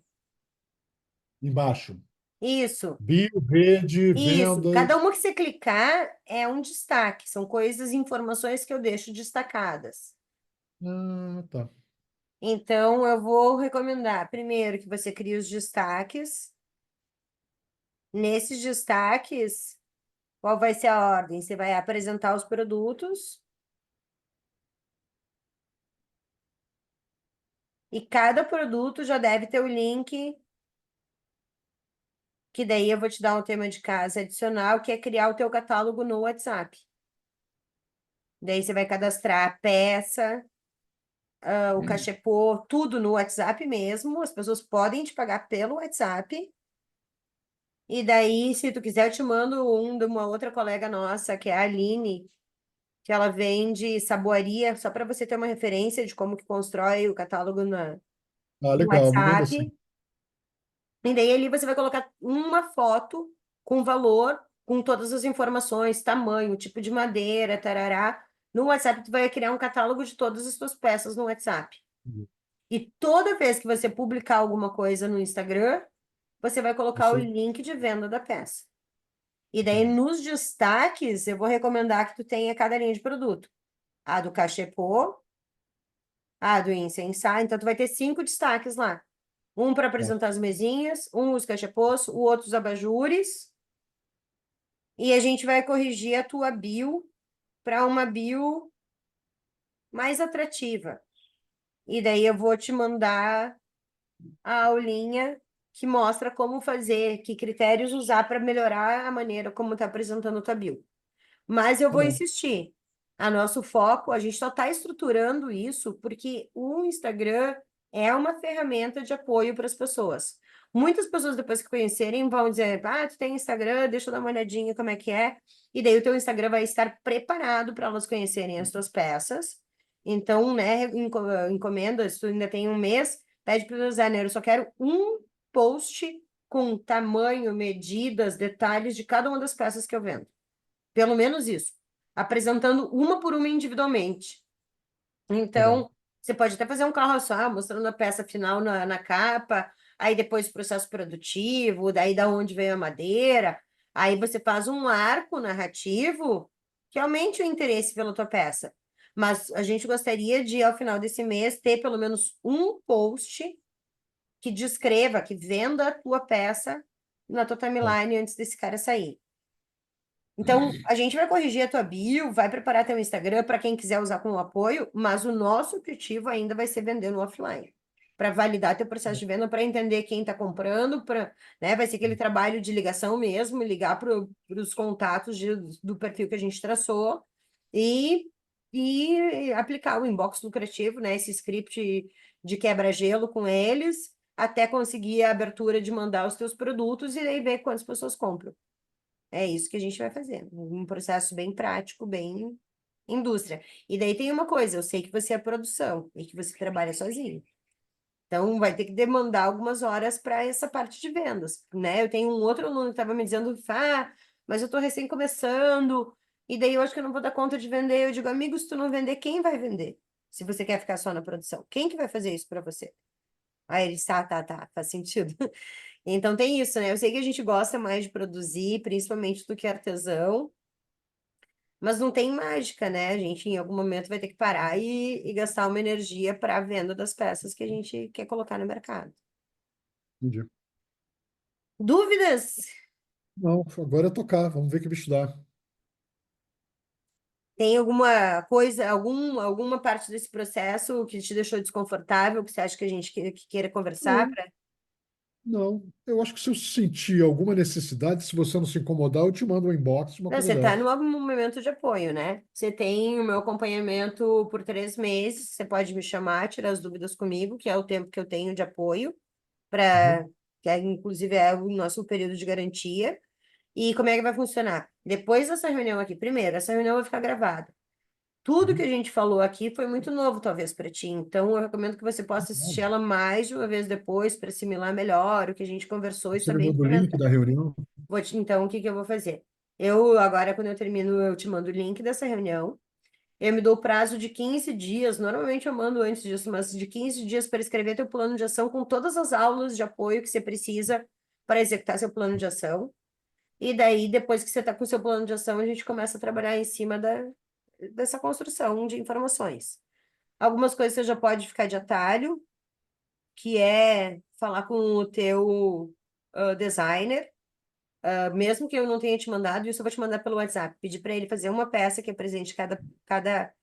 Embaixo, Isso. Bio, rede, Isso. Cada vendas. uma que você clicar é um destaque. São coisas, informações que eu deixo destacadas. Ah, tá. Então, eu vou recomendar, primeiro, que você crie os destaques. Nesses destaques, qual vai ser a ordem? Você vai apresentar os produtos e cada produto já deve ter o link, que daí eu vou te dar um tema de casa adicional, que é criar o teu catálogo no WhatsApp. Daí você vai cadastrar a peça, o cachepô, tudo no WhatsApp mesmo. As pessoas podem te pagar pelo WhatsApp. E daí, se tu quiser, eu te mando um de uma outra colega nossa, que é a Aline, que ela vende saboaria, só para você ter uma referência de como que constrói o catálogo Ah, no legal, me manda assim. WhatsApp. E daí ali você vai colocar uma foto com valor, com todas as informações, tamanho, tipo de madeira, tarará. No WhatsApp, tu vai criar um catálogo de todas as tuas peças no WhatsApp. E toda vez que você publicar alguma coisa no Instagram, você vai colocar o Você, link de venda da peça. E daí, entendi. nos destaques, eu vou recomendar que tu tenha cada linha de produto. a do cachepô, a do incensar. Então, tu vai ter 5 destaques lá. Um para Tá, apresentar as mesinhas, um os cachepôs, o outro os abajures. E a gente vai corrigir a tua bio para uma bio mais atrativa. E daí eu vou te mandar a aulinha que mostra como fazer, que critérios usar para melhorar a maneira como está apresentando a tua bio. Mas eu tá vou bom. insistir. A nosso foco, a gente só está estruturando isso porque o Instagram é uma ferramenta de apoio para as pessoas. Muitas pessoas, depois que conhecerem, vão dizer: Ah, tu tem Instagram, deixa eu dar uma olhadinha como é que é. E daí o teu Instagram vai estar preparado para elas conhecerem as tuas peças. Então, né, encomenda, se tu ainda tem um mês, pede para o designer, eu só quero um post com tamanho, medidas, detalhes de cada uma das peças que eu vendo. Pelo menos isso. Apresentando uma por uma individualmente. Tá bom. Então, você pode até fazer um carrossel mostrando a peça final na capa, aí depois o processo produtivo, daí da onde veio a madeira. Aí você faz um arco narrativo que aumente o interesse pela tua peça. Mas a gente gostaria de, ao final desse mês, ter pelo menos um post que descreva, que venda a tua peça na tua Tá. timeline antes desse cara sair. Então, a gente vai corrigir a tua bio, vai preparar teu Instagram para quem quiser usar como apoio, mas o nosso objetivo ainda vai ser vender no offline, para validar teu processo de venda, para entender quem está comprando, para, né, vai ser aquele trabalho de ligação mesmo, ligar para os contatos do perfil que a gente traçou e, e aplicar o inbox lucrativo, né, esse script de quebra-gelo com eles, até conseguir a abertura de mandar os teus produtos e aí ver quantas pessoas compram. É isso que a gente vai fazer. Um processo bem prático, bem indústria. E daí tem uma coisa, eu sei que você é produção e que você trabalha sozinho. Então, vai ter que demandar algumas horas para essa parte de vendas, né? Eu tenho um outro aluno que estava me dizendo, mas eu estou recém começando, e daí eu acho que eu não vou dar conta de vender. Eu digo, amigo, se tu não vender, quem vai vender? Se você quer ficar só na produção, quem que vai fazer isso para você? Aí ele, tá, faz sentido. Então tem isso, né? Eu sei que a gente gosta mais de produzir, principalmente do que artesão, mas não tem mágica, né? A gente em algum momento vai ter que parar e gastar uma energia para a venda das peças que a gente quer colocar no mercado. Entendi. Dúvidas? Não, agora é tocar. Vamos ver que bicho dá. Tem alguma coisa, alguma parte desse processo que te deixou desconfortável, que você acha que a gente que queira conversar Não, para. não. Eu acho que se eu sentir alguma necessidade, se você não se incomodar, eu te mando um inbox, uma Não, coisa você está dessa. no momento de apoio, né? Você tem o meu acompanhamento por 3 meses. Você pode me chamar, tirar as dúvidas comigo, que é o tempo que eu tenho de apoio, Uhum. para que inclusive é o nosso período de garantia. E como é que vai funcionar? Depois dessa reunião aqui, primeiro, essa reunião vai ficar gravada. Tudo que a Uhum. gente falou aqui foi muito novo, talvez, para ti. Então, eu recomendo que você possa Não, assistir ela mais de uma vez depois, para assimilar melhor o que a gente conversou e você me saber manda o link implementar. da reunião? Então, o que que eu vou fazer? Eu, agora, quando eu termino, eu te mando o link dessa reunião. Eu me dou prazo de 15 dias. Normalmente eu mando antes disso, mas de 15 dias para escrever teu plano de ação com todas as aulas de apoio que você precisa para executar seu plano de ação. E daí, depois que você está com o seu plano de ação, a gente começa a trabalhar em cima dessa construção de informações. Algumas coisas você já pode ficar de atalho, que é falar com o teu designer. Mesmo que eu não tenha te mandado, isso eu vou te mandar pelo WhatsApp. Pedir para ele fazer uma peça que apresente cada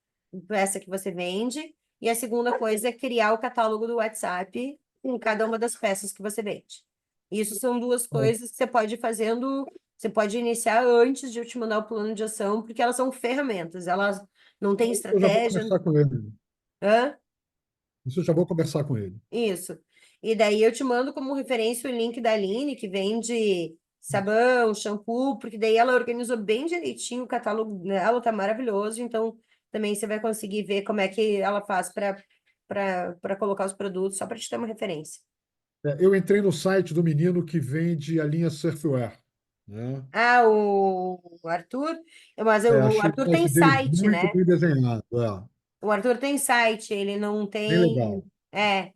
peça que você vende. E a segunda coisa é criar o catálogo do WhatsApp com cada uma das peças que você vende. Isso são duas Bom, coisas que você pode ir fazendo, você pode iniciar antes de eu te mandar o plano de ação, porque elas são ferramentas, elas não têm eu já vou estratégia. conversar com ele. Hã? Isso eu já vou conversar com ele. Isso. E daí eu te mando como referência o link da Aline, que vende sabão, shampoo, porque daí ela organizou bem direitinho o catálogo dela, tá maravilhoso. Então também você vai conseguir ver como é que ela faz para colocar os produtos, só para te ter uma referência. Eu entrei no site do menino que vende a linha Surfwear, né? Ah, o Arthur, mas o Achei o Arthur tem site dele site, muito né? bem desenhado. O Arthur tem site, ele não Bem tem. legal. É.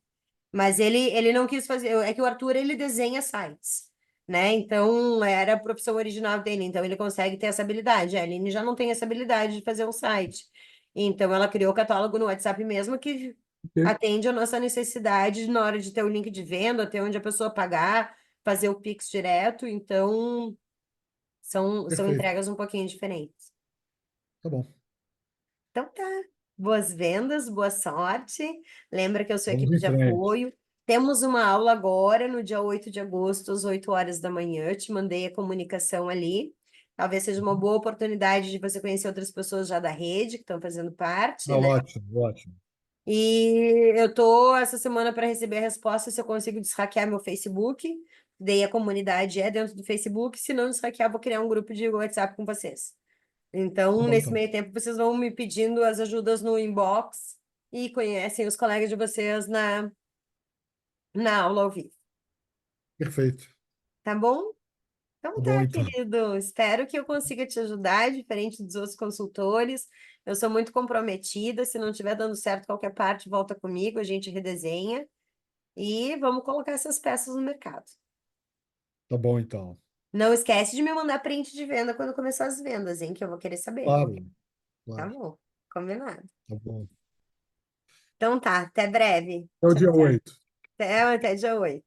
Mas ele não quis fazer. É que o Arthur ele desenha sites, né? Então era a profissão original dele, então ele consegue ter essa habilidade. A Aline já não tem essa habilidade de fazer um site. Então, ela criou o catálogo no WhatsApp mesmo, que Ok, atende a nossa necessidade na hora de ter o link de venda, até onde a pessoa pagar, fazer o Pix direto. Então, são perfeito. entregas um pouquinho diferentes. Tá bom. Então tá. Boas vendas, boa sorte. Lembra que eu sou Vamos equipe em de frente. apoio. Temos uma aula agora, no dia 8 de agosto, às 8 horas da manhã. Eu te mandei a comunicação ali. Talvez seja uma boa oportunidade de você conhecer outras pessoas já da rede, que estão fazendo parte, Ah, né? ótimo, ótimo. E eu tô essa semana para receber a resposta se eu consigo deshackear meu Facebook. Daí a comunidade é dentro do Facebook. Se não deshackear, vou criar um grupo de WhatsApp com vocês. Tá Então, bom, nesse então. meio tempo, vocês vão me pedindo as ajudas no inbox e conhecem os colegas de vocês na aula ao vivo, Perfeito. tá bom? Então Tá bom, tá, então. querido. Espero que eu consiga te ajudar, diferente dos outros consultores. Eu sou muito comprometida. Se não estiver dando certo qualquer parte, volta comigo, a gente redesenha e vamos colocar essas peças no mercado. Tá bom, então. Não esquece de me mandar print de venda quando começar as vendas, hein? Que eu vou querer saber. Claro, Tá claro. bom, combinado. Tá bom. Então tá, até breve. Até o Tchau, dia tchau. 8. Até dia 8.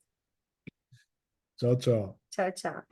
Tchau, tchau. Tchau, tchau.